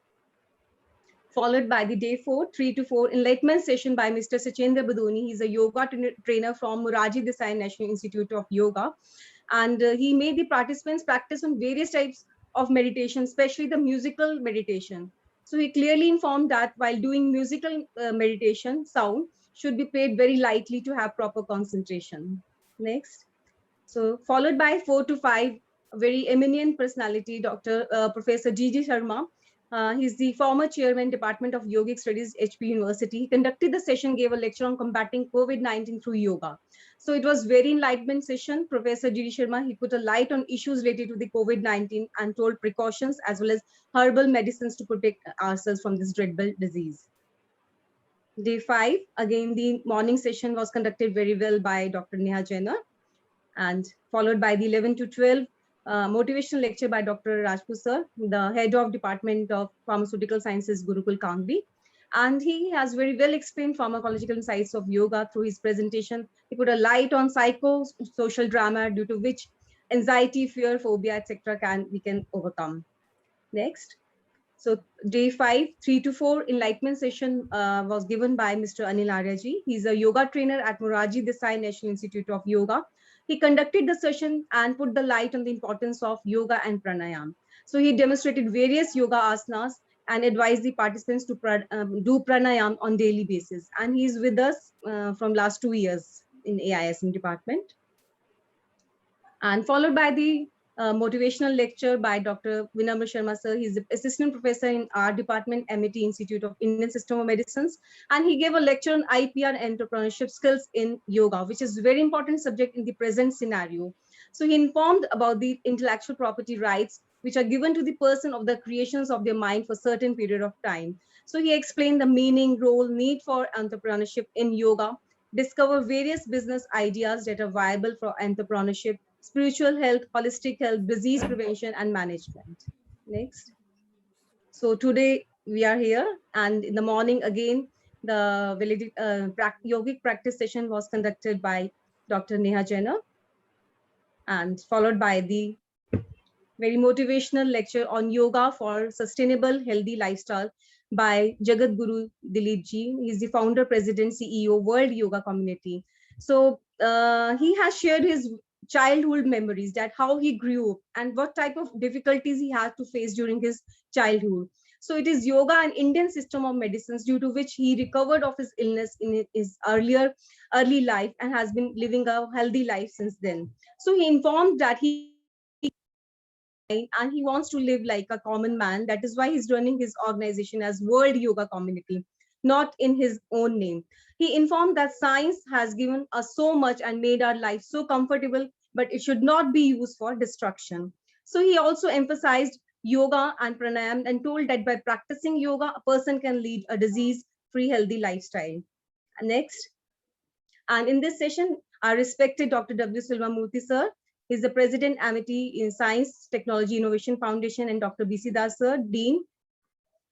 Followed by the day 4, 3 to 4 enlightenment session by Mr. Sachendra Badoni. He's a yoga trainer from Moraji Desai National Institute of Yoga. And he made the participants practice on various types of meditation, especially the musical meditation. So he clearly informed that while doing musical meditation, sound should be played very lightly to have proper concentration. Next. So followed by 4 to 5, a very eminent personality, Professor G.G. Sharma. He's the former chairman, Department of Yogic Studies, HP University. He conducted the session, gave a lecture on combating COVID-19 through yoga. So it was very enlightenment session. Professor G.D. Sharma, he put a light on issues related to the COVID-19 and told precautions as well as herbal medicines to protect ourselves from this dreadful disease. Day 5, again, the morning session was conducted very well by Dr. Neha Jain, and followed by the 11 to 12 motivational lecture by Dr. Rajput sir, the head of Department of Pharmaceutical Sciences, Gurukul Kangbi. And he has very well explained pharmacological insights of yoga through his presentation. He put a light on psychosocial drama due to which anxiety, fear, phobia, etc. we can overcome. Next. So day 5, 3 to 4 enlightenment session was given by Mr. Anil Aryaji. He's a yoga trainer at Moraji Desai National Institute of Yoga. He conducted the session and put the light on the importance of yoga and pranayam. So he demonstrated various yoga asanas and advised the participants to do pranayam on daily basis. And he's with us from last 2 years in AISM department. And followed by the motivational lecture by Dr. Vinamra Sharma sir. He's the assistant professor in our department, MIT Institute of Indian System of Medicines. And he gave a lecture on IPR entrepreneurship skills in yoga, which is a very important subject in the present scenario. So he informed about the intellectual property rights, which are given to the person of the creations of their mind for a certain period of time. So he explained the meaning, role, need for entrepreneurship in yoga, discover various business ideas that are viable for entrepreneurship, spiritual health, holistic health, disease prevention, and management. Next. So today we are here, and in the morning again, the yogic practice session was conducted by Dr. Neha Jaina, and followed by the very motivational lecture on yoga for sustainable healthy lifestyle by Jagat Guru Dilip ji. He's the founder, president, CEO, World Yoga Community. So he has shared his childhood memories, that how he grew up and what type of difficulties he had to face during his childhood. So it is yoga and Indian system of medicines due to which he recovered of his illness in his early life and has been living a healthy life since then. So he informed that and he wants to live like a common man. That is why he's running his organization as World Yoga Community, not in his own name. He informed that science has given us so much and made our life so comfortable, but it should not be used for destruction. So he also emphasized yoga and pranayam and told that by practicing yoga, a person can lead a disease-free, healthy lifestyle. Next. And in this session, our respected Dr. W. Silvamurthy, sir, he's the President, Amity in Science, Technology, Innovation Foundation, and Dr. B.C. Das, sir, Dean,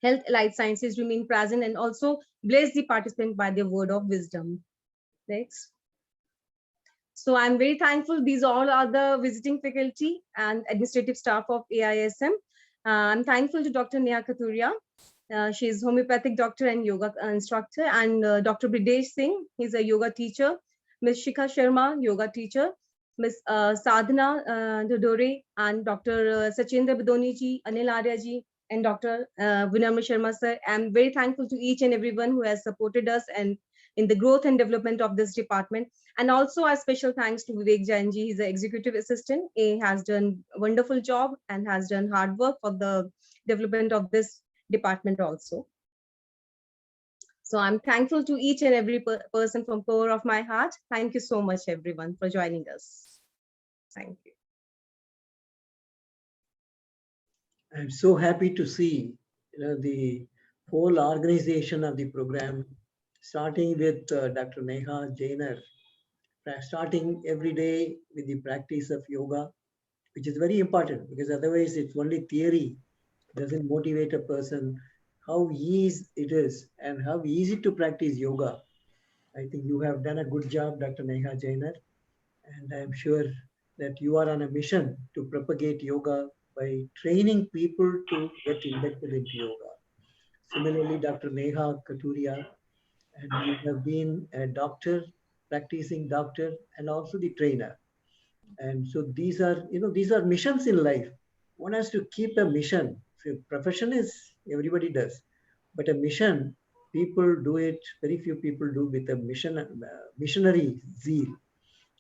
Health, Allied Sciences, remain present and also bless the participant by their word of wisdom. Next. So I'm very thankful. These all are the visiting faculty and administrative staff of AISM. I'm thankful to Dr. Neha Kathuria. She is homeopathic doctor and yoga instructor, and Dr. Bridesh Singh, he's a yoga teacher. Ms. Shikha Sharma, yoga teacher. Ms. Sadhana Dodore, and Dr. Sachendra Bidoni ji, Anil Arya ji, and Dr. Vinamra Sharma sir. I'm very thankful to each and everyone who has supported us and in the growth and development of this department. And also a special thanks to Vivek Jain ji. He's the executive assistant. He has done a wonderful job and has done hard work for the development of this department also. So I'm thankful to each and every person from core of my heart. Thank you so much, everyone, for joining us. Thank you. I'm so happy to see the whole organization of the program, starting with Dr. Neha Jainer, starting every day with the practice of yoga, which is very important because otherwise it's only theory, doesn't motivate a person. How easy it is and how easy to practice yoga. I think you have done a good job, Dr. Neha Jainer, and I'm sure that you are on a mission to propagate yoga by training people to get inducted into yoga. Similarly, Dr. Neha Kathuria, and you have been a doctor, practicing doctor, and also the trainer. And so these are, these are missions in life. One has to keep a mission. So profession is everybody does, but a mission, people do it. Very few people do with a missionary zeal,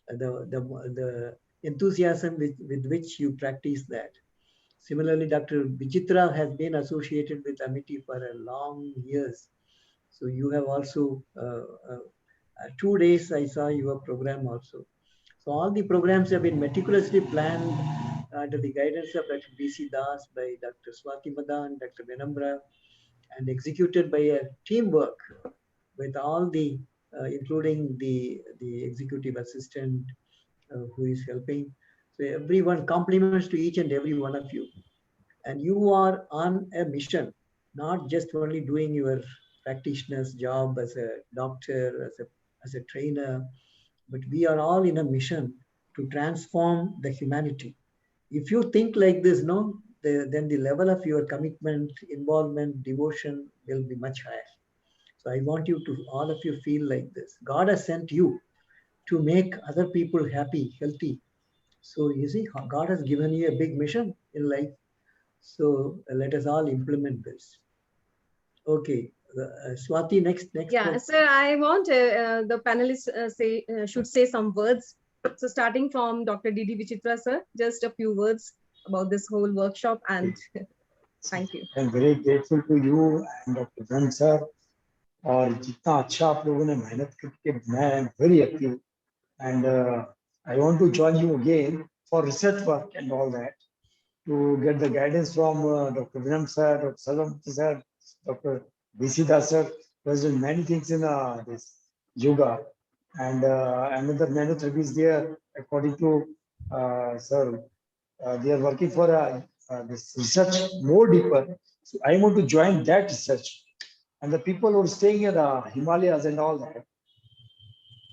the enthusiasm with which you practice that. Similarly, Dr. Vichitra has been associated with Amity for a long years. So you have also 2 days I saw your program also. So all the programs have been meticulously planned under the guidance of Dr. B.C. Das, by Dr. Swati Madan, Dr. Vinamra, and executed by a teamwork with all the, including the executive assistant who is helping. So everyone, compliments to each and every one of you. And you are on a mission, not just only doing your practitioner's job as a doctor, as a trainer, but we are all in a mission to transform the humanity. If you think like this, then the level of your commitment, involvement, devotion will be much higher. So I want you to, all of you, feel like this. God has sent you to make other people happy, healthy. So you see, God has given you a big mission in life. So let us all implement this. Okay, Swati, next. Yeah, sir, I want the panelists should say some words. So starting from Dr. D.D. Vichitra, sir, just a few words about this whole workshop, and thank you. I'm very grateful to you and Dr. Jan sir. और जितना अच्छा आप लोगों ने मेहनत करके बनाया, I'm very happy. And I want to join you again for research work and all that, to get the guidance from Dr. Vinam sir, Dr. Salam sir, Dr. B.C. Das sir, who has done many things in this yoga. And another nanotherapy is there, according to sir. They are working for this research more deeper. So I want to join that research. And the people who are staying in the Himalayas and all that,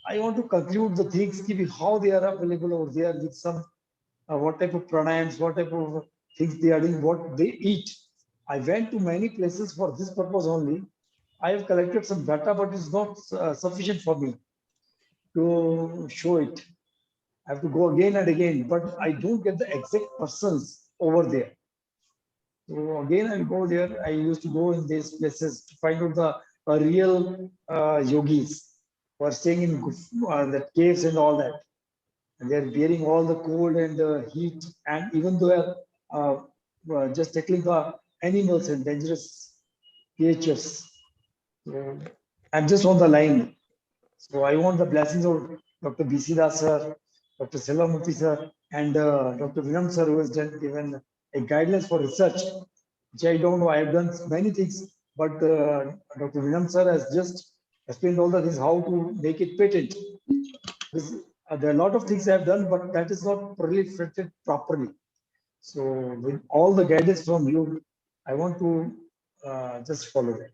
I want to conclude the things, how they are available over there with some, what type of pranayams, what type of things they are doing, what they eat. I went to many places for this purpose only. I have collected some data, but it's not sufficient for me to show it. I have to go again and again, but I don't get the exact persons over there. So again, I go there. I used to go in these places to find out the real yogis who are staying in the caves and all that. And they're bearing all the cold and the heat, and even though just tackling the animals and dangerous creatures. So I'm just on the line. So I want the blessings of Dr. B.C. Das sir, Dr. Selvamoorthy sir, and Dr. Vinam sir, who has given a guidelines for research, which I don't know. I have done many things, but Dr. Vinam sir has just explained all the things, how to make it patent. There are a lot of things I have done, but that is not proliferated properly. So with all the guidance from you, I want to just follow that.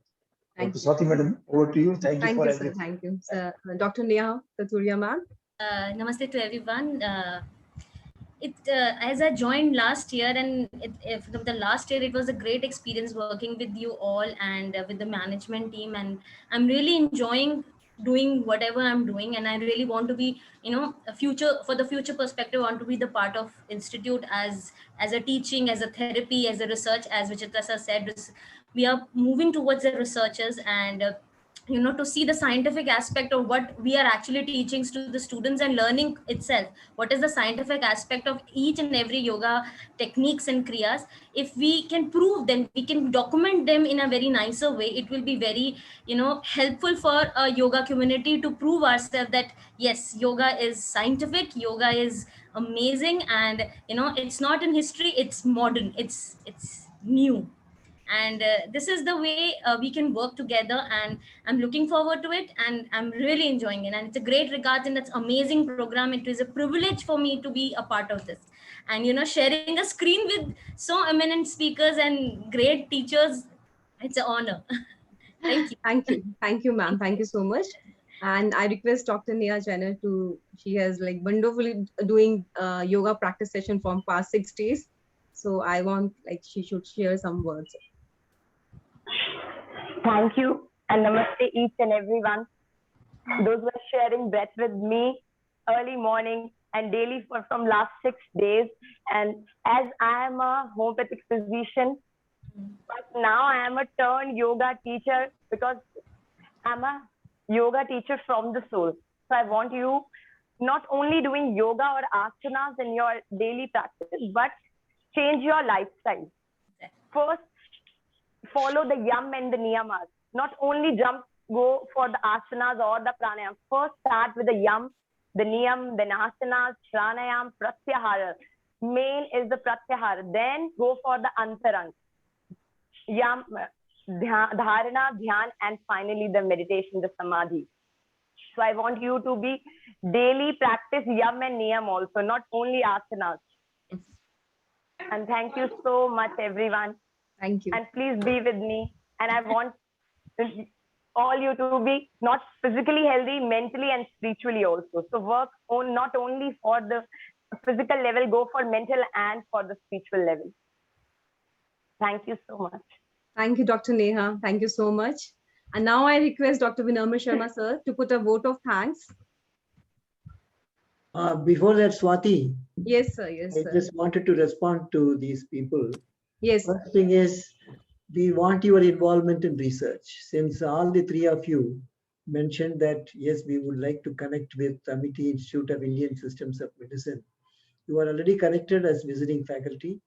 Thank Dr. you. Swati madam, over to you. Thank you Thank for you, sir. everything. Thank you. Sir, Dr. Neha Katuria ma'am. Namaste to everyone. As I joined last year, and from the last year, it was a great experience working with you all and with the management team, and I'm really enjoying doing whatever I'm doing, and I really want to be, for the future perspective, I want to be the part of institute as a teaching, as a therapy, as a research, as Vichitra sir said. We are moving towards the researchers, and to see the scientific aspect of what we are actually teaching to the students and learning itself, what is the scientific aspect of each and every yoga techniques and kriyas. If we can prove them, we can document them in a very nicer way, it will be very helpful for a yoga community to prove ourselves that yes, yoga is scientific, yoga is amazing, and it's not in history, it's modern, it's new. And this is the way we can work together, and I'm looking forward to it, and I'm really enjoying it, and it's a great regards, and it's amazing program. It is a privilege for me to be a part of this, and sharing a screen with so eminent speakers and great teachers, it's an honor. Thank you. Thank you ma'am, thank you so much. And I request Dr. Neha Jainer she has like wonderfully doing yoga practice session from past 6 days, so I want like she should share some words. Thank you, and namaste each and everyone. Those who are sharing breath with me early morning and daily from last 6 days. And as I am a homeopathic physician, but now I am a turned yoga teacher, because I'm a yoga teacher from the soul. So I want you not only doing yoga or asanas in your daily practice, but change your lifestyle. First, follow the yam and the niyamas. Not only go for the asanas or the pranayam. First, start with the yam, the niyam, then asanas, pranayam, pratyahara. Main is the pratyahara. Then go for the antarang. Yam, dharana, dhyan, and finally the meditation, the samadhi. So I want you to be daily practice yam and niyam also, not only asanas. And thank you so much, everyone. Thank you. And please be with me. And I want all you to be not physically healthy, mentally and spiritually also. So work on not only for the physical level, go for mental and for the spiritual level. Thank you so much. Thank you, Dr. Neha. Thank you so much. And now I request Dr. Vinamra Sharma sir to put a vote of thanks. Before that, Swati. Yes, sir. Yes, sir. I just wanted to respond to these people. Yes. First thing is, we want your involvement in research. Since all the three of you mentioned that, yes, we would like to connect with Amity Institute of Indian Systems of Medicine. You are already connected as visiting faculty.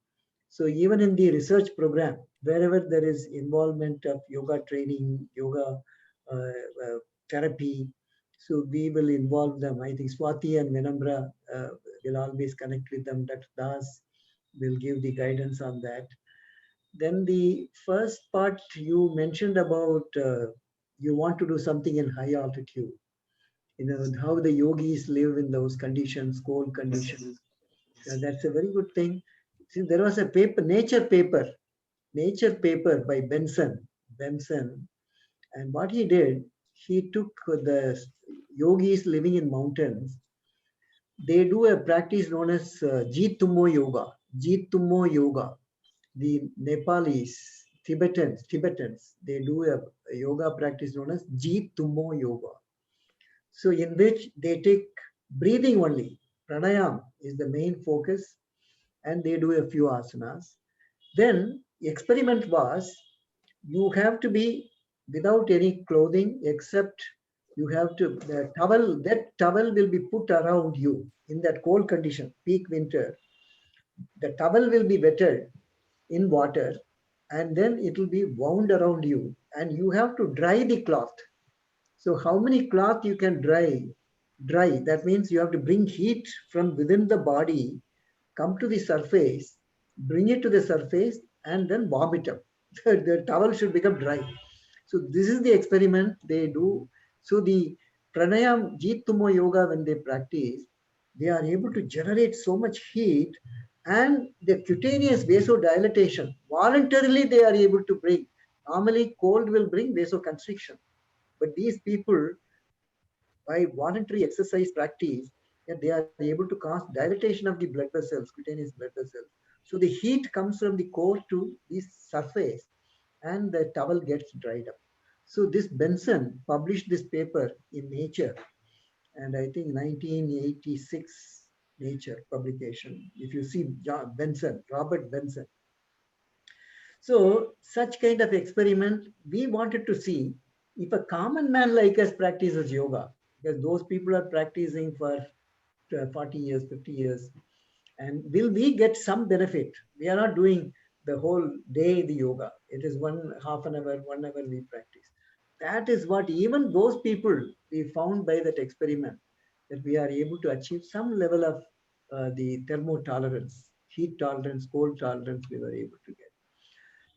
So even in the research program, wherever there is involvement of yoga training, yoga therapy, so we will involve them. I think Swati and Vinamra will always connect with them. Dr. Das will give the guidance on that. Then the first part you mentioned about you want to do something in high altitude. How the yogis live in those conditions, cold conditions. That's a very good thing. See, there was a paper, nature paper by Benson. And what he did, he took the yogis living in mountains. They do a practice known as Jeet Tummo Yoga. Jeet Tummo Yoga. The Nepalese, Tibetans, they do a yoga practice known as Jeet Tummo Yoga. So in which they take breathing only. Pranayam is the main focus, and they do a few asanas. Then the experiment was, you have to be without any clothing except you have to, the towel, that towel will be put around you in that cold condition, peak winter. The towel will be wetted in water, and then it will be wound around you, and you have to dry the cloth. So how many cloth you can dry? That means you have to bring heat from within the body, come to the surface, bring it to the surface, and then warm it up. The towel should become dry. So this is the experiment they do. So the pranayam Jeet Tummo yoga, when they practice, they are able to generate so much heat, and the cutaneous vasodilatation, voluntarily they are able to bring. Normally cold will bring vasoconstriction, but these people, by voluntary exercise practice, they are able to cause dilatation of the blood vessels, cutaneous blood vessels. So the heat comes from the core to the surface, and the towel gets dried up. So this Benson published this paper in Nature, and I think 1986 Nature publication. If you see Benson, Robert Benson. So such kind of experiment, we wanted to see if a common man like us practices yoga, because those people are practicing for 40 years, 50 years, and will we get some benefit? We are not doing the whole day the yoga. It is half an hour, 1 hour we practice. That is what even those people we found by that experiment, that we are able to achieve some level of the thermotolerance, heat tolerance, cold tolerance we were able to get.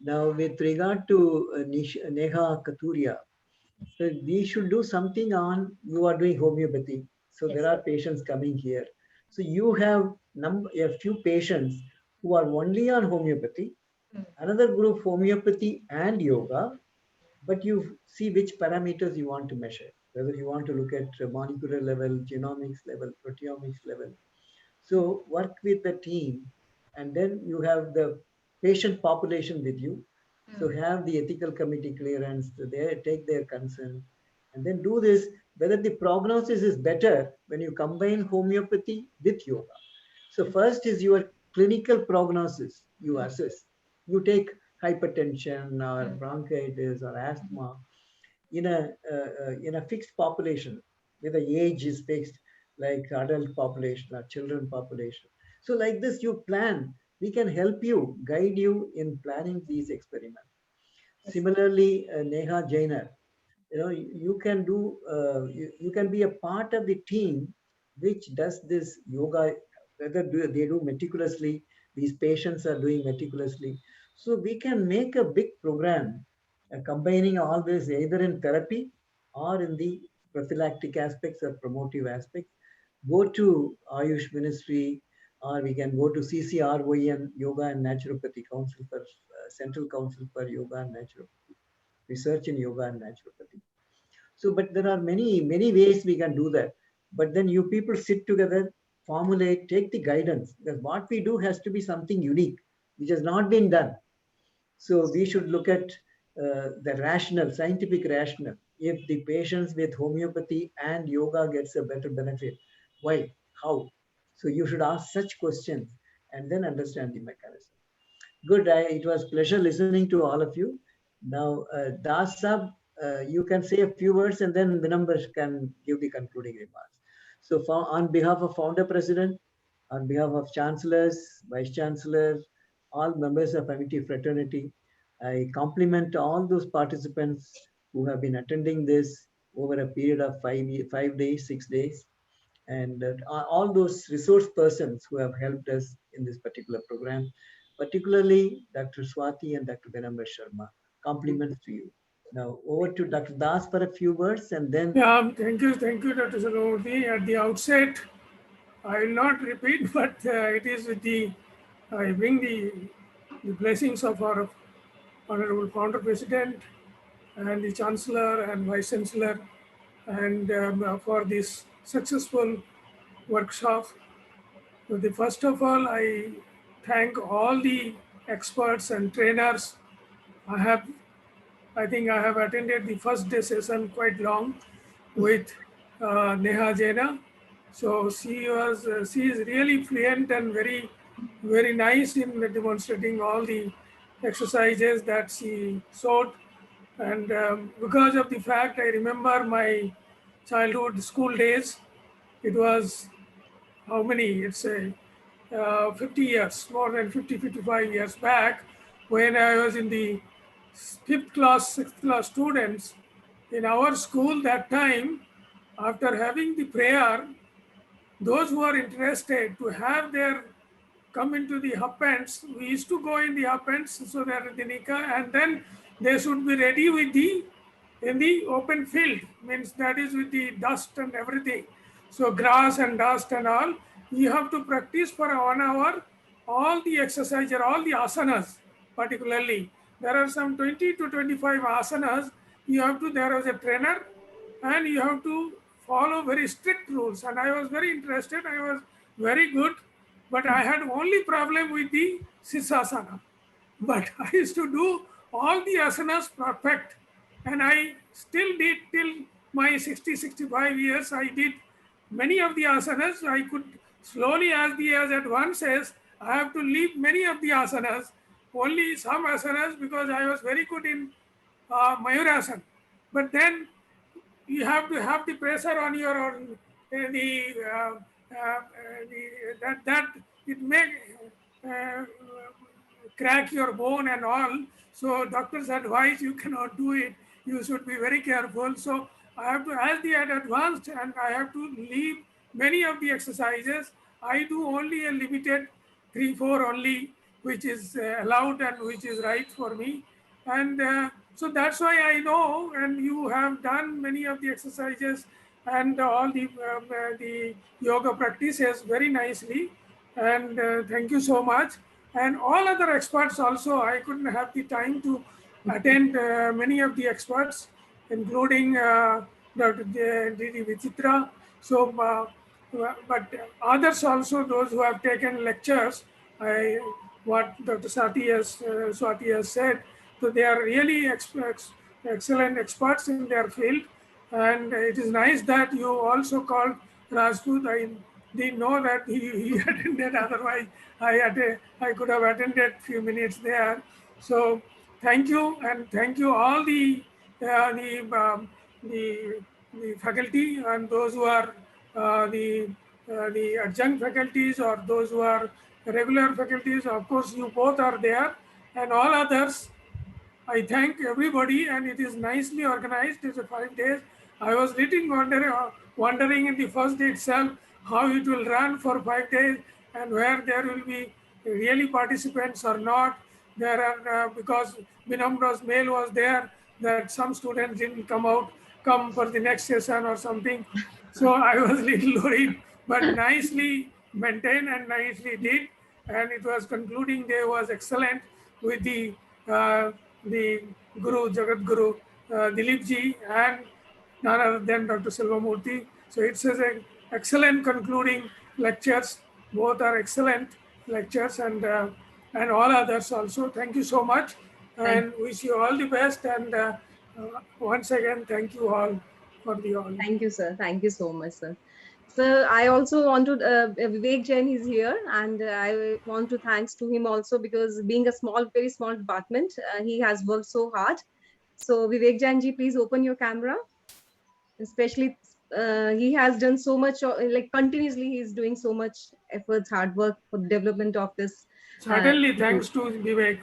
Now, with regard to Neha Katuria, so we should do something on, you are doing homeopathy. So Yes, there are patients coming here. So you have a few patients who are only on homeopathy, another group homeopathy and yoga, but you see which parameters you want to measure, whether you want to look at molecular level, genomics level, proteomics level. So work with the team, and then you have the patient population with you. So have the ethical committee clearance, they take their consent, and then do this, whether the prognosis is better when you combine homeopathy with yoga. So first is your clinical prognosis, you assess. You take hypertension or bronchitis or asthma in a fixed population, where the age is fixed, like adult population or children population. So like this, you plan. We can help you, guide you in planning these experiments. Similarly, Neha Jainer, you can do, you can be a part of the team which does this yoga, whether they do meticulously, these patients are doing meticulously. So we can make a big program combining all this either in therapy or in the prophylactic aspects or promotive aspects. Go to Ayush Ministry, or we can go to CCRON, Yoga and Naturopathy Council for Central Council for Yoga and Naturopathy, research in yoga and naturopathy. So, but there are many ways we can do that. But then you people sit together, formulate, take the guidance. Because what we do has to be something unique, which has not been done. So we should look at the rational, scientific rationale. If the patients with homeopathy and yoga gets a better benefit, why? How? So you should ask such questions and then understand the mechanism. Good. It was pleasure listening to all of you. Now, Das Sab, you can say a few words and then Vinambar can give the concluding remarks. So on behalf of Founder President, on behalf of Chancellors, Vice Chancellors, all members of Amity Fraternity, I compliment all those participants who have been attending this over a period of 5 days, 6 days, and all those resource persons who have helped us in this particular program, particularly Dr. Swati and Dr. Vinambar Sharma. Compliments to you. Now over to Dr. Das for a few words and then. Yeah, thank you, Dr. Sagamurthy. At the outset, I will not repeat, but it is with I bring the blessings of our Honorable Founder President and the Chancellor and Vice Chancellor and for this successful workshop. So first of all, I thank all the experts and trainers. I think I have attended the first day session quite long with Neha Jaina. So she is really fluent and very nice in demonstrating all the exercises that she showed. And because of the fact I remember my childhood school days, it was how many? It's a 50 years, more than 50, 55 years back, when I was in the fifth class, sixth class students in our school that time. After having the prayer, those who are interested to have their come into the hub pants, we used to go in the hub pants so that the nikah, and then they should be ready with the in the open field, means that is with the dust and everything. So grass and dust and all, you have to practice for 1 hour all the exercise or all the asanas. Particularly there are some 20 to 25 asanas. You have to, there was a trainer and you have to follow very strict rules, and I was very interested, I was very good, but I had only problem with the Sirsasana. But I used to do all the asanas perfect, and I still did till my 60, 65 years. I did many of the asanas. I could slowly, as the years advances, I have to leave many of the asanas, only some asanas, because I was very good in Mayurasana. But then you have to have the pressure on your own, that it may uh, crack your bone and all. So doctors advise you cannot do it. You should be very careful. So I have to, as they had advanced, and I have to leave many of the exercises. I do only a limited 3, 4 only, which is allowed and which is right for me. And so that's why I know, and you have done many of the exercises and all the yoga practices very nicely. And thank you so much. And all other experts also, I couldn't have the time to attend many of the experts, including Dr. Didi Vichitra. So, but others also, those who have taken lectures, what Dr. Swati has said, so they are really excellent experts in their field. And it is nice that you also called Rajput. I didn't know that he attended, otherwise I could have attended few minutes there. So thank you, and thank you all the faculty and those who are the adjunct faculties or those who are regular faculties. Of course, you both are there, and all others. I thank everybody, and it is nicely organized. It's a 5 days. I was little wondering in the first day itself how it will run for 5 days and where there will be really participants or not. There are because Binamra's mail was there that some students didn't come for the next session or something. So I was little worried, but nicely maintained and nicely did. And it was concluding day was excellent with the Guru, Jagat Guru, Dilip ji, and none other than Dr. Silvamurthy. So it's an excellent concluding lectures. Both are excellent lectures, and all others also. Thank you so much, and wish you all the best. And once again, thank you all for the all. Thank you, sir. Thank you so much, sir. So I also want to, Vivek Jain is here, and I want to thanks to him also, because being a very small department, he has worked so hard. So Vivek Jain ji, please open your camera. Especially, he has done so much, like continuously, he's doing so much efforts, hard work for the development of this. Certainly, thanks to Vivek.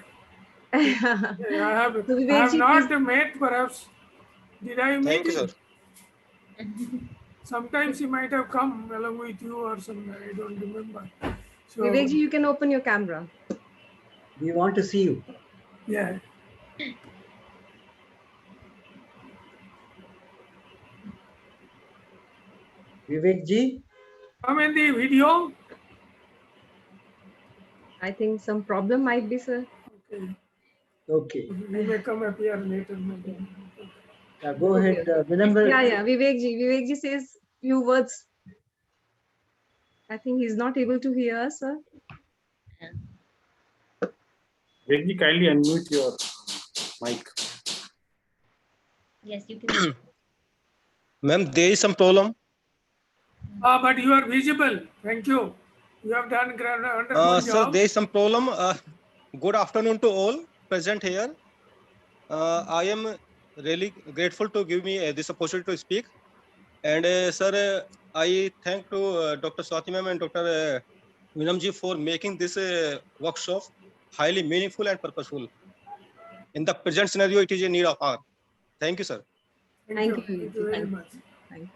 I have not met, perhaps. Did I meet? Thank you, sir. Sometimes he might have come along with you or something. I don't remember. So, Vivek ji, you can open your camera. We want to see you. Yeah. Vivek ji? Come in the video. I think some problem might be, sir. Okay. Okay. You may come up here later. Maybe. Go ahead, Vinamra. Yeah. Vivekji says few words. I think he's not able to hear us, sir. Vivekji, kindly unmute your mic. Yes, you can. Ma'am, there is some problem. But you are visible. Thank you. You have done wonderful Sir, job. there is some problem. Good afternoon to all present here. I am really grateful to give me this opportunity to speak. And sir, I thank to Dr. Swati ma'am and Dr. Vinamji for making this workshop highly meaningful and purposeful. In the present scenario, it is a need of hour. Thank you, sir. Thank you. Thank you very much. Thank you.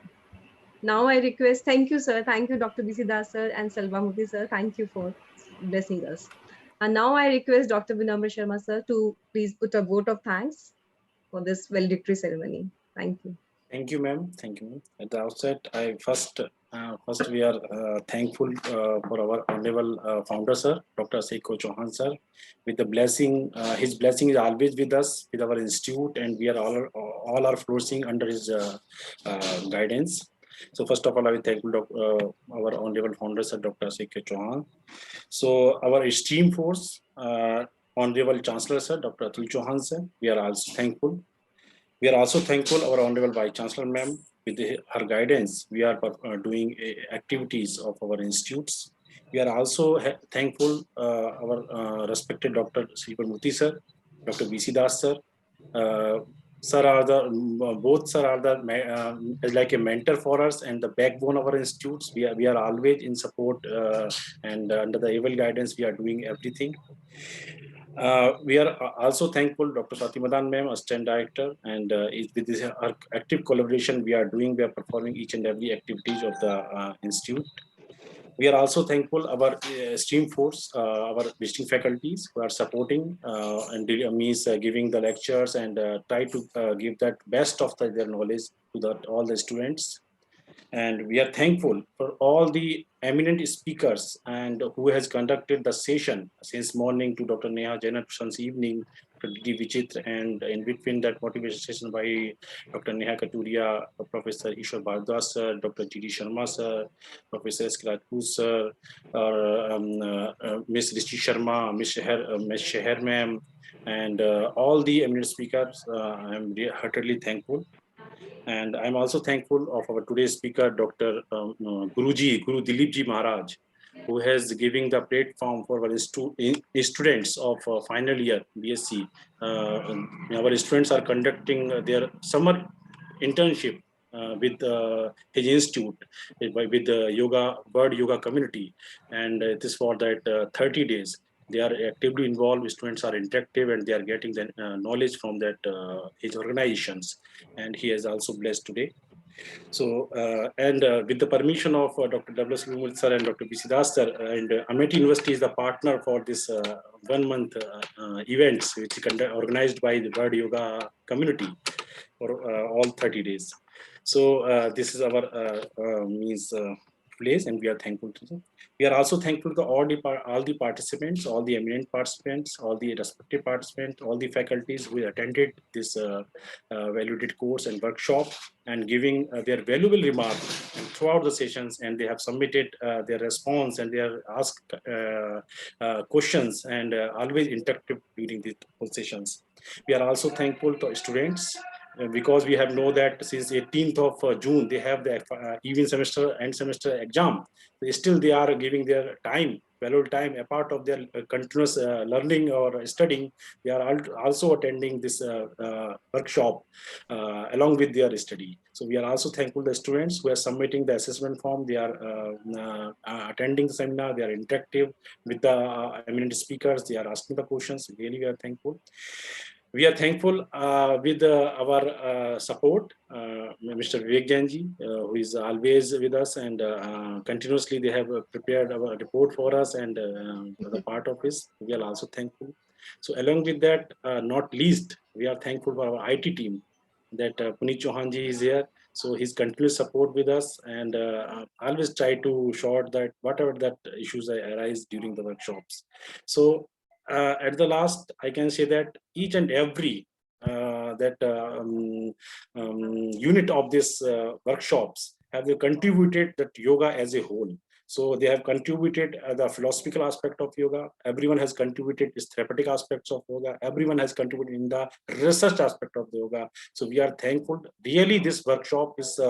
Now I request, thank you, sir. Thank you, Dr. B.C. Das, sir, and Selvamurthy, sir. Thank you for blessing us. And now I request Dr. Vinamra Sharma, sir, to please put a vote of thanks for this valedictory ceremony. Thank you. Thank you, ma'am. Thank you, ma'am. At the outset, I first we are thankful for our honorable founder, sir, Dr. Seiko Chauhan, sir. With the blessing, his blessing is always with us, with our institute, and we are all are flourishing under his guidance. So first of all, I will thank our honorable founder, sir, Dr. Seiko Chauhan. So our esteemed force, honorable Chancellor, sir, Dr. Atul Chauhan, sir, we are also thankful. We are also thankful our honorable Vice Chancellor, ma'am. With her guidance, we are doing activities of our institutes. We are also thankful our respected Dr. Selvamurthy, sir, Dr. B.C. Das, sir. Sir are both sir are like a mentor for us and the backbone of our institutes. We are always in support and under the able guidance we are doing everything. We are also thankful Dr. Swati Madan ma'am, Assistant Director, and with this our active collaboration we are performing each and every activities of the institute. We are also thankful our stream force, our visiting faculties who are supporting and means giving the lectures and try to give that best of their knowledge to all the students. And we are thankful for all the eminent speakers and who has conducted the session since morning to Dr. Neha Jain since evening, Dr. D. Vichitra, and in between that motivation session by Dr. Neha Katuria, Professor Ishwar Bhardwaj sir, Dr. G.D. Sharma sir, Professor Skiratpur sir, Ms. Rishi Sharma, Ms. Sheher ma'am, and all the eminent speakers. I am heartily thankful. And I'm also thankful of our today's speaker, Dr. Guru Dilip Ji Maharaj, who has given the platform for our students of final year BSc. Our students are conducting their summer internship with his institute, with the bird yoga community, and it is for that 30 days. They are actively involved. Students are interactive, and they are getting the knowledge from that his organizations. And he has also blessed today. So, with the permission of Dr. W. Selvamurthy sir and Dr. B.C. Das sir, and Amity University is the partner for this 1 month events, which is organized by the Bird Yoga community for all 30 days. So this is our place, and we are thankful to them. We are also thankful to all the participants, all the eminent participants, all the respective participants, all the faculties who attended this valued course and workshop and giving their valuable remarks throughout the sessions, and they have submitted their response and they are asked questions and always interactive during the sessions. We are also thankful to students because we have know that since 18th of June they have the even semester end semester exam. Still they are giving their time, valuable time, a part of their continuous learning or studying. They are also attending this workshop along with their study. So we are also thankful to the students who are submitting the assessment form. They are attending the seminar. They are interactive with the eminent speakers. They are asking the questions. Really, we are thankful. We are thankful with our support, Mr. Vivek Jainji, who is always with us, and continuously they have prepared our report for us and the part of this. We are also thankful. So along with that, not least, we are thankful for our IT team that Puneet Chauhanji is here. So his continuous support with us, and always try to sort that whatever that issues arise during the workshops. So at the last, I can say that each and every unit of this workshops have they contributed that yoga as a whole. So they have contributed the philosophical aspect of yoga. Everyone has contributed its therapeutic aspects of yoga. Everyone has contributed in the research aspect of the yoga. So we are thankful. Really, this workshop is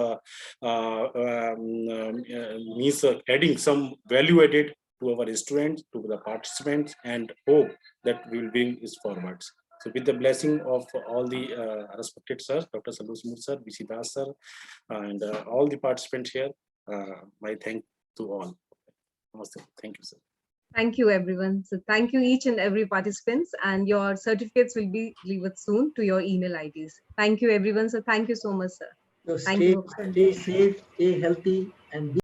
means adding some value added to our students, to the participants, and hope that we will bring this forwards. So with the blessing of all the respected sirs, Dr. Sadhu Smooth sir, VC Das sir, and all the participants here, my thanks to all. Namaste. Thank you, sir. Thank you, everyone. So thank you each and every participants, and your certificates will be delivered soon to your email IDs. Thank you, everyone. So thank you so much, sir. So Thank you. stay safe, stay healthy, and be